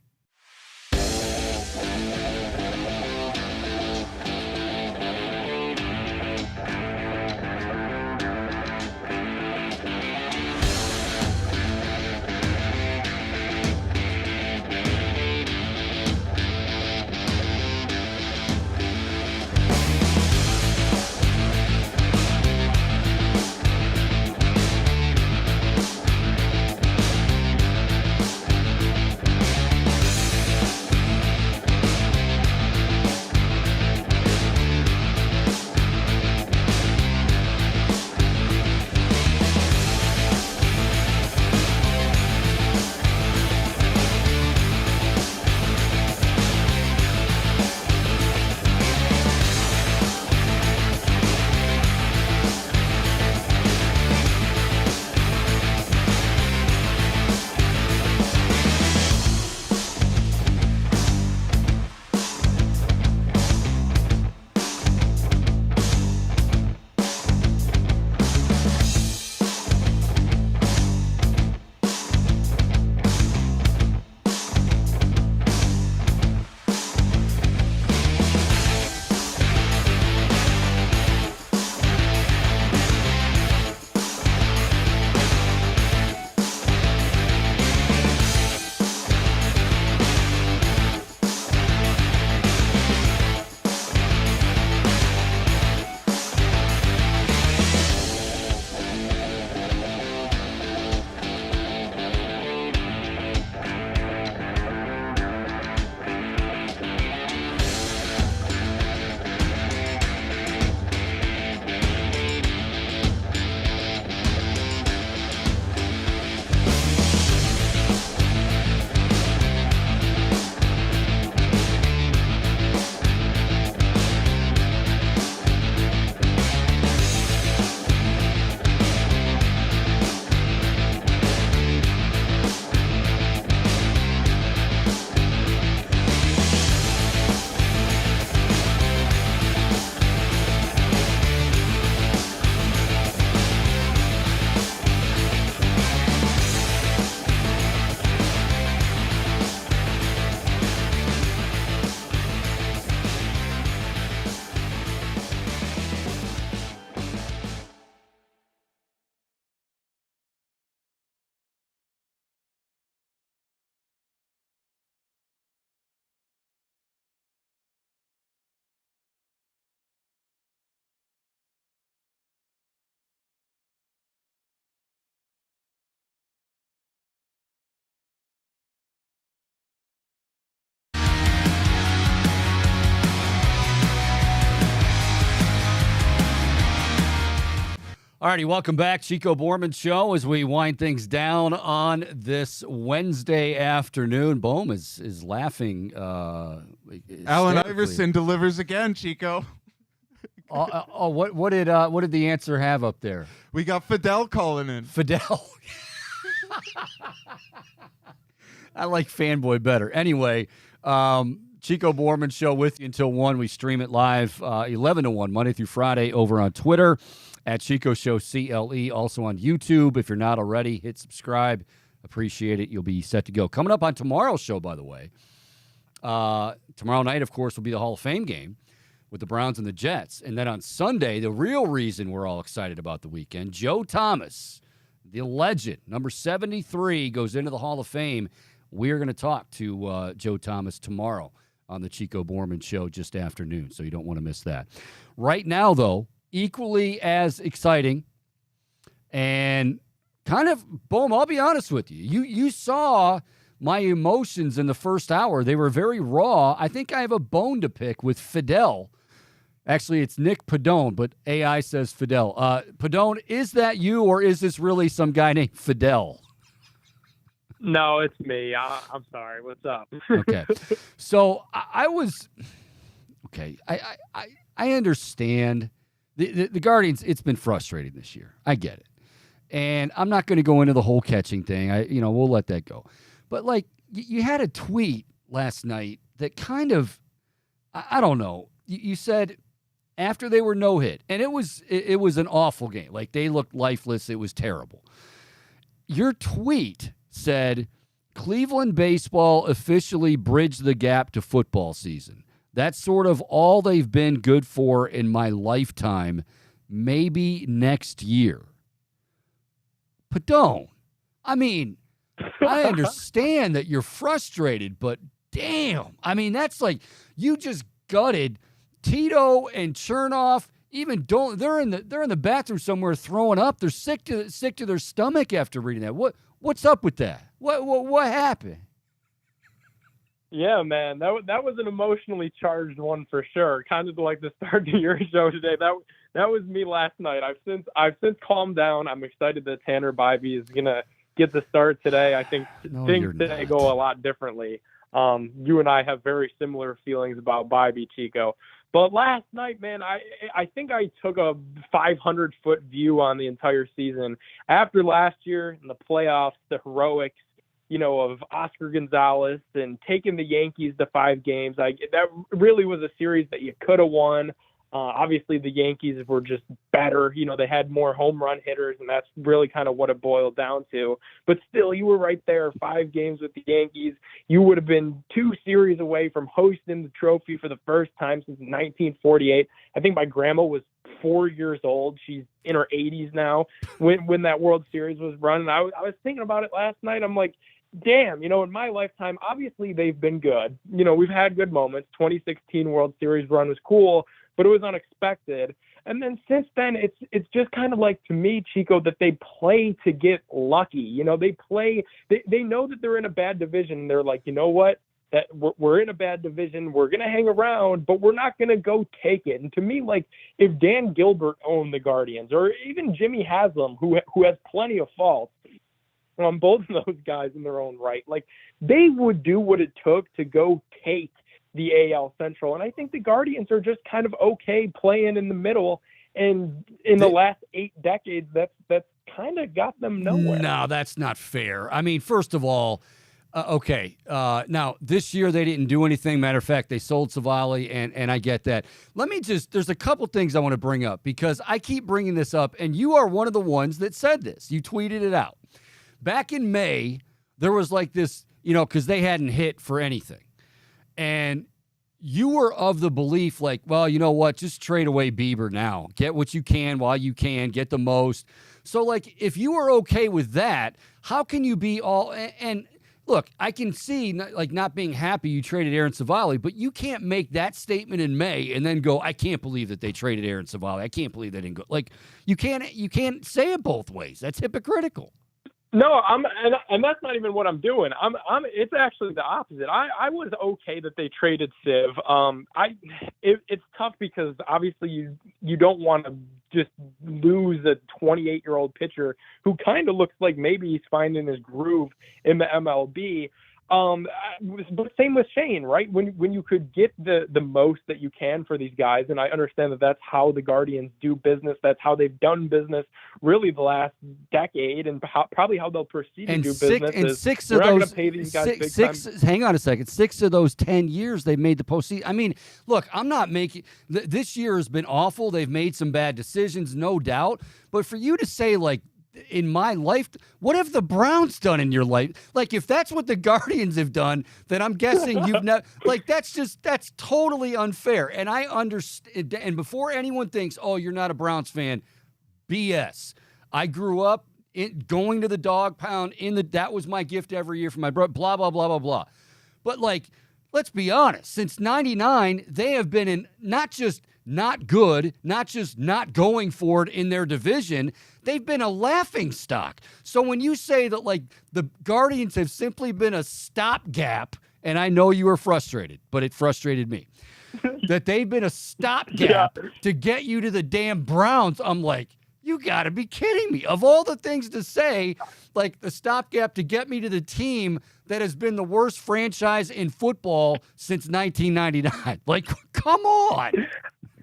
All righty, welcome back. Chico Bormann Show as we wind things down on this Wednesday afternoon. Bohm is laughing. Allen Iverson delivers again, Chico. What did the answer have up there? We got Fidel calling in. Fidel. I like fanboy better. Anyway, Chico Bormann Show with you until 1. We stream it live 11 to 1, Monday through Friday over on Twitter at Chico Show CLE. Also on YouTube. If you're not already, hit subscribe. Appreciate it. You'll be set to go. Coming up on tomorrow's show, by the way, tomorrow night, of course, will be the Hall of Fame game with the Browns and the Jets. And then on Sunday, the real reason we're all excited about the weekend, Joe Thomas, the legend, number 73, goes into the Hall of Fame. We're going to talk to Joe Thomas tomorrow on the Chico Bormann Show just afternoon, so you don't want to miss that. Right now, though, equally as exciting and kind of, boom, I'll be honest with you. You saw my emotions in the first hour. They were very raw. I think I have a bone to pick with Fidel. Actually, it's Nick Padone, but AI says Fidel. Padone, is that you, or is this really some guy named Fidel? No, it's me. I'm sorry. What's up? Okay. So I was okay. I understand the Guardians. It's been frustrating this year. I get it, and I'm not going to go into the whole catching thing. We'll let that go. But like you had a tweet last night that kind of, I don't know. You said after they were no hit, and it was an awful game. Like they looked lifeless. It was terrible. Your tweet said, Cleveland baseball officially bridged the gap to football season. That's sort of all they've been good for in my lifetime. Maybe next year. Padone, I mean, I understand that you're frustrated, but damn. I mean, that's like you just gutted Tito and Chernoff. Even don't they're in the bathroom somewhere throwing up. They're sick to their stomach after reading that. What's up with that? What happened? Yeah, man, that was an emotionally charged one for sure. Kind of like the start to your show today. That was me last night. I've since calmed down. I'm excited that Tanner Bybee is gonna get the start today. I think things today go a lot differently. You and I have very similar feelings about Bybee, Chico. But last night, man, I think I took a 500-foot view on the entire season. After last year in the playoffs, the heroics, of Oscar Gonzalez and taking the Yankees to 5 games, that really was a series that you could have won. Obviously, the Yankees were just better. They had more home run hitters, and that's really kind of what it boiled down to. But still, you were right there, 5 games with the Yankees. You would have been 2 series away from hosting the trophy for the first time since 1948. I think my grandma was 4 years old. She's in her 80s now when that World Series was run. And I was thinking about it last night. I'm like, damn, in my lifetime, obviously they've been good. We've had good moments. 2016 World Series run was cool, but it was unexpected. And then since then, it's just kind of like, to me, Chico, that they play to get lucky. They play, they know that they're in a bad division. And they're like, you know what? That we're in a bad division. We're going to hang around, but we're not going to go take it. And to me, like, if Dan Gilbert owned the Guardians, or even Jimmy Haslam, who has plenty of faults, both of those guys in their own right, like, they would do what it took to go take the AL Central. And I think the Guardians are just kind of okay playing in the middle. And in the last 8 decades, that's kind of got them nowhere. No, that's not fair. I mean, first of all, okay. Now, this year they didn't do anything. Matter of fact, they sold Savali, and I get that. There's a couple things I want to bring up, because I keep bringing this up, and you are one of the ones that said this. You tweeted it out. Back in May, there was like this, because they hadn't hit for anything. And you were of the belief, like, well, you know what? Just trade away Bieber now. Get what you can while you can. Get the most. So, like, if you were okay with that, how can you be all – and look, I can see, like, not being happy you traded Aaron Savali, but you can't make that statement in May and then go, I can't believe that they traded Aaron Savali. I can't believe they didn't go. Like, you can't say it both ways. That's hypocritical. No, and that's not even what I'm doing. It's actually the opposite. I was okay that they traded Civ. It's tough because obviously you don't want to just lose a 28-year-old pitcher who kind of looks like maybe he's finding his groove in the MLB. But same with Shane, right? When you could get the most that you can for these guys, and I understand that that's how the Guardians do business. That's how they've done business really the last decade, and probably how they'll proceed to do business. And six of those, pay these guys six, hang on a second. 6 of those 10 years they've made the postseason. I mean, look, I'm not making this year has been awful. They've made some bad decisions, no doubt. But for you to say like, in my life, what have the Browns done in your life? Like, if that's what the Guardians have done, then I'm guessing you've never, like, that's totally unfair. And I understand, and before anyone thinks, oh, you're not a Browns fan, BS. I grew up going to the dog pound that was my gift every year for my brother, blah, blah, blah, blah, blah. But like, let's be honest, since 99, they have been in not just not good, not just not going for it in their division, they've been a laughing stock. So when you say that like the Guardians have simply been a stopgap, and I know you were frustrated, but it frustrated me, that they've been a stopgap to get you to the damn Browns, I'm like, you got to be kidding me. Of all the things to say, like the stopgap to get me to the team that has been the worst franchise in football since 1999. Like, come on.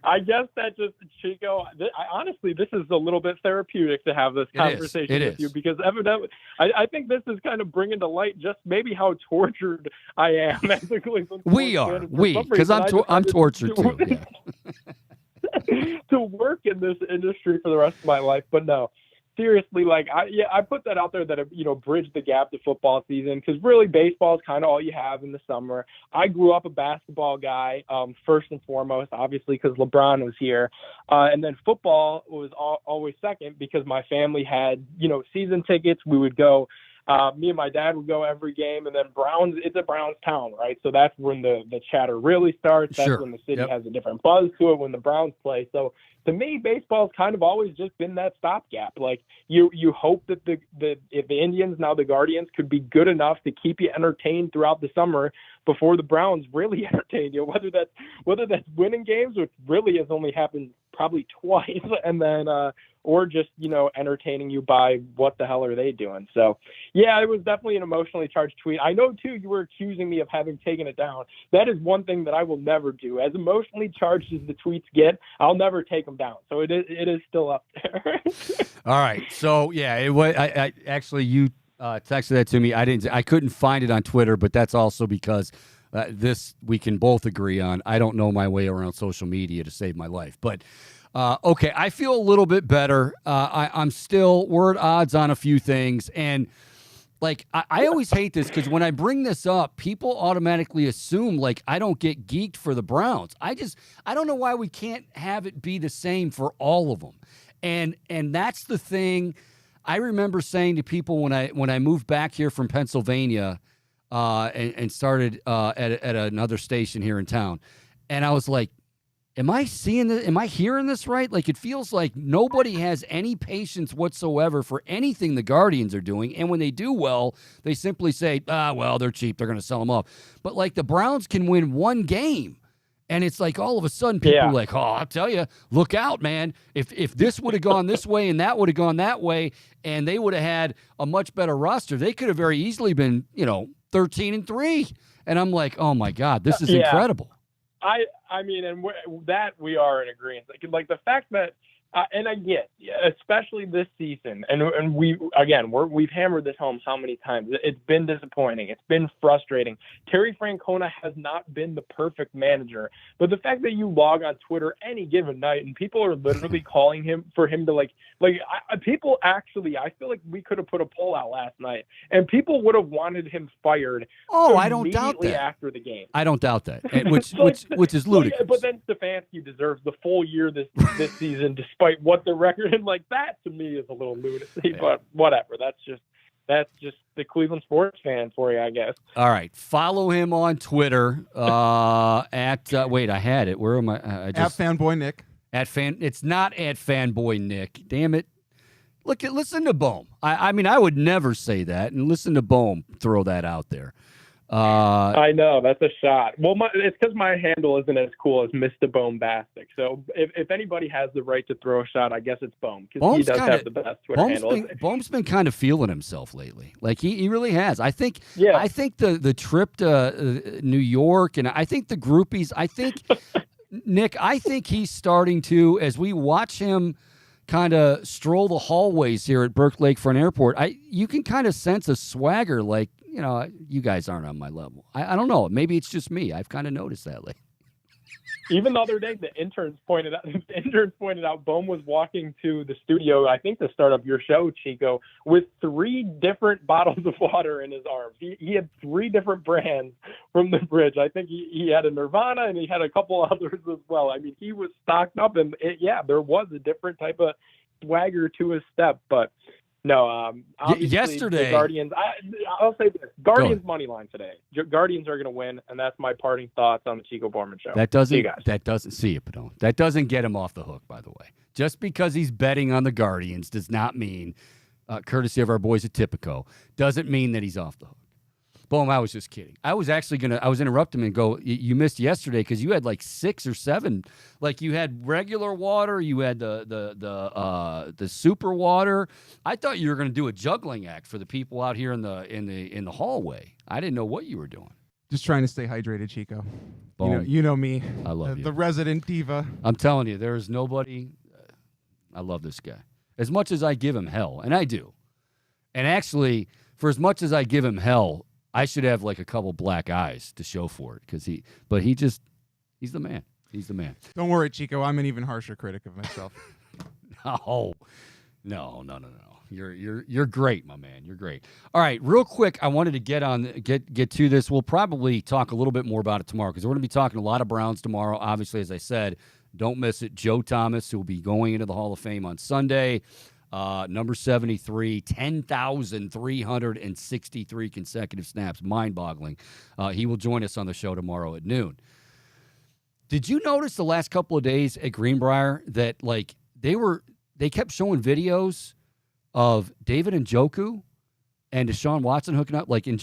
I guess that just, Chico, honestly, this is a little bit therapeutic to have this conversation with you, because evidently, I think this is kind of bringing to light just maybe how tortured I am as a Cleveland fan. Because I'm tortured too. Yeah. To work in this industry for the rest of my life, but no. Seriously, like I put that out there that bridge the gap to football season, because really baseball is kind of all you have in the summer. I grew up a basketball guy, first and foremost, obviously because LeBron was here, and then football was always second because my family had season tickets. We would go. Me and my dad would go every game, and then Browns. It's a Browns town, right? So that's when the chatter really starts. That's when the city has a different buzz to it when the Browns play. So to me, baseball's kind of always just been that stopgap. Like you hope that if the Indians, now the Guardians, could be good enough to keep you entertained throughout the summer before the Browns really entertain you. Whether that's winning games, which really has only happened probably twice, and then or just entertaining you by what the hell are they doing. So yeah, it was definitely an emotionally charged tweet. I know too you were accusing me of having taken it down. That is one thing that I will never do. As emotionally charged as the tweets get, I'll never take them down. So it is still up there. All right. So yeah, it was. I actually you texted that to me. I couldn't find it on Twitter, but that's also because this we can both agree on. I don't know my way around social media to save my life, but. Okay, I feel a little bit better. We're at odds on a few things. And, like, I always hate this because when I bring this up, people automatically assume, like, I don't get geeked for the Browns. I don't know why we can't have it be the same for all of them. And that's the thing I remember saying to people when I moved back here from Pennsylvania and started at another station here in town. And I was like, am I seeing this? Am I hearing this right? Like, it feels like nobody has any patience whatsoever for anything the Guardians are doing. And when they do well, they simply say, well, they're cheap. They're going to sell them off. But, like, the Browns can win one game. And it's like all of a sudden people are like, oh, I'll tell you, look out, man. If this would have gone this way and that would have gone that way and they would have had a much better roster, they could have very easily been, 13-3. And I'm like, oh, my God, this is incredible. I mean, and that we are in agreement. Like the fact that, and I get, especially this season, and we've hammered this home how many times. It's been disappointing. It's been frustrating. Terry Francona has not been the perfect manager, but the fact that you log on Twitter any given night and people are literally calling him to people actually, I feel like we could have put a poll out last night and people would have wanted him fired. Oh, I don't doubt that. After the game, I don't doubt that. Which is ludicrous. But then Stefanski deserves the full year this season, despite what the record, and like that to me is a little lunacy, but whatever. That's just the Cleveland sports fan for you, I guess. All right. Follow him on Twitter wait, I had it. Where am I? At Fanboy Nick. It's not at Fanboy Nick. Damn it. listen to Bohm. I mean, I would never say that, and listen to Bohm throw that out there. I know, that's a shot. Well, it's because my handle isn't as cool as Mr. Bombastic. So if anybody has the right to throw a shot, I guess it's Bohm, because he does have the best Twitter handle. Bohm's been kind of feeling himself lately. Like he really has. I think the trip to New York, and I think the groupies, Nick, I think he's starting to, as we watch him kind of stroll the hallways here at Burke Lakefront Airport, you can kind of sense a swagger, like, you guys aren't on my level. I don't know. Maybe it's just me. I've kind of noticed that lately. Even the other day, the interns pointed out Bohm was walking to the studio, I think to start up your show, Chico, with 3 different bottles of water in his arms. He had 3 different brands from the bridge. I think he had a Nirvana, and he had a couple others as well. I mean, he was stocked up, and there was a different type of swagger to his step, but no, yesterday, the Guardians. I'll say this: Guardians money line today. Guardians are going to win, and that's my parting thoughts on the Chico Bormann show. That doesn't see it, Padone. That doesn't get him off the hook. By the way, just because he's betting on the Guardians does not mean, courtesy of our boys at Tipico, doesn't mean that he's off the hook. Boom, I was just kidding. I was interrupting him and go, you missed yesterday because you had like 6 or 7. Like you had regular water, you had the super water. I thought you were going to do a juggling act for the people out here in the hallway. I didn't know what you were doing. Just trying to stay hydrated, Chico. Boom. You know me. I love you. The resident diva. I'm telling you, there is nobody. I love this guy. As much as I give him hell, and I do. And actually, for as much as I give him hell, I should have like a couple black eyes to show for it he's the man. He's the man. Don't worry, Chico. I'm an even harsher critic of myself. No. You're great, my man. You're great. All right, real quick, I wanted to get to this. We'll probably talk a little bit more about it tomorrow because we're going to be talking a lot of Browns tomorrow. Obviously, as I said, don't miss it. Joe Thomas, who will be going into the Hall of Fame on Sunday. Number 73, 10,363 consecutive snaps. Mind-boggling. He will join us on the show tomorrow at noon. Did you notice the last couple of days at Greenbrier that like they kept showing videos of David Njoku and Deshaun Watson hooking up? Like and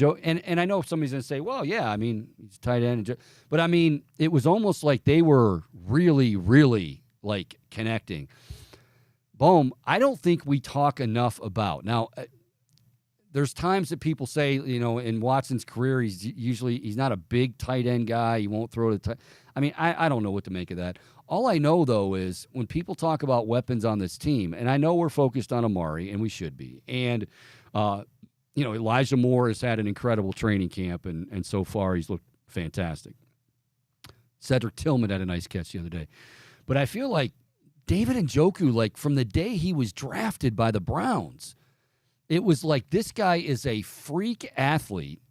I know somebody's gonna say, well, yeah, I mean, he's a tight end, but I mean, it was almost like they were really, really like connecting. Boom, I don't think we talk enough about. Now, there's times that people say, in Watson's career, he's not a big tight end guy. He won't throw to I mean, I don't know what to make of that. All I know, though, is when people talk about weapons on this team, and I know we're focused on Amari, and we should be, and, Elijah Moore has had an incredible training camp, and so far he's looked fantastic. Cedric Tillman had a nice catch the other day. But I feel like David Njoku, like from the day he was drafted by the Browns, it was like this guy is a freak athlete.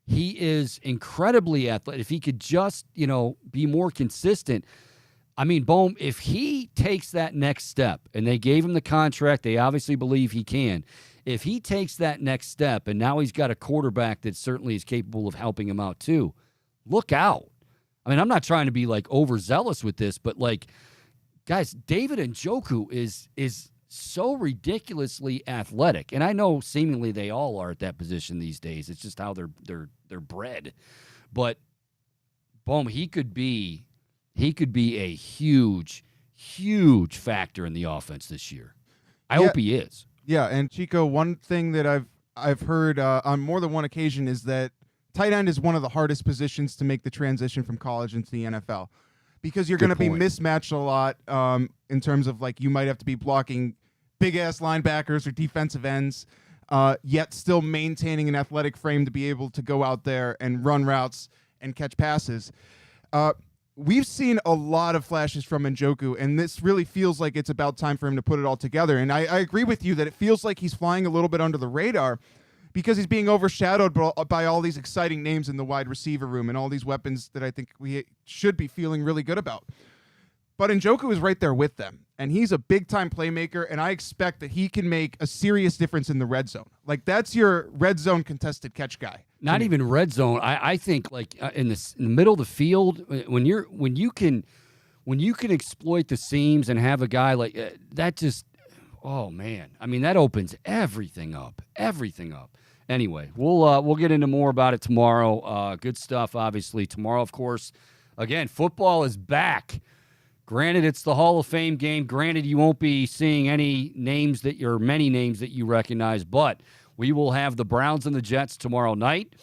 He is incredibly athletic. If he could just, be more consistent. I mean, Bohm, if he takes that next step, and they gave him the contract, they obviously believe he can. If he takes that next step, and now he's got a quarterback that certainly is capable of helping him out too, look out. I mean, I'm not trying to be like overzealous with this, but like, guys, David Njoku is so ridiculously athletic, and I know seemingly they all are at that position these days. It's just how they're bred. But boom, he could be a huge, huge factor in the offense this year. I hope he is. Yeah, and Chico, one thing that I've heard on more than one occasion is that tight end is one of the hardest positions to make the transition from college into the NFL. Because you're going to be mismatched a lot in terms of, like, you might have to be blocking big-ass linebackers or defensive ends, yet still maintaining an athletic frame to be able to go out there and run routes and catch passes. We've seen a lot of flashes from Njoku, and this really feels like it's about time for him to put it all together. And I agree with you that it feels like he's flying a little bit under the radar because he's being overshadowed by all these exciting names in the wide receiver room and all these weapons that I think we should be feeling really good about. But Njoku is right there with them, and he's a big-time playmaker, and I expect that he can make a serious difference in the red zone. Like, that's your red zone contested catch guy. Not even red zone. I think, like, in the middle of the field, when you can exploit the seams and have a guy like that, just Oh man, I mean that opens everything up. Anyway, we'll get into more about it tomorrow. Good stuff, obviously. Tomorrow, of course, again, football is back. Granted, it's the Hall of Fame game. Granted, you won't be seeing many names that you recognize, but we will have the Browns and the Jets tomorrow night.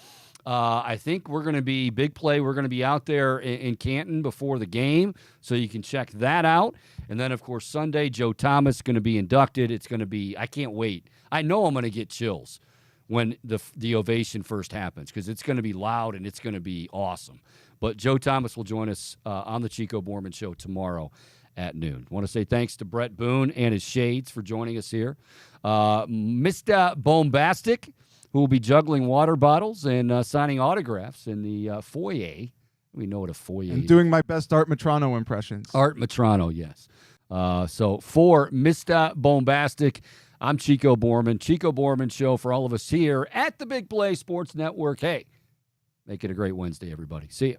I think we're going to be big play. We're going to be out there in Canton before the game, so you can check that out. And then, of course, Sunday, Joe Thomas is going to be inducted. It's going to be, I can't wait. I know I'm going to get chills when the ovation first happens because it's going to be loud and it's going to be awesome. But Joe Thomas will join us on the Chico Bormann Show tomorrow at noon. I want to say thanks to Bret Boone and his Shades for joining us here. Mr. Bombastic, who will be juggling water bottles and signing autographs in the foyer. We know what a foyer is. And doing my best Art Matrano impressions. Art Matrano, yes. So for Mr. Bombastic, I'm Chico Bormann. Chico Bormann Show for all of us here at the Big Play Sports Network. Hey, make it a great Wednesday, everybody. See ya.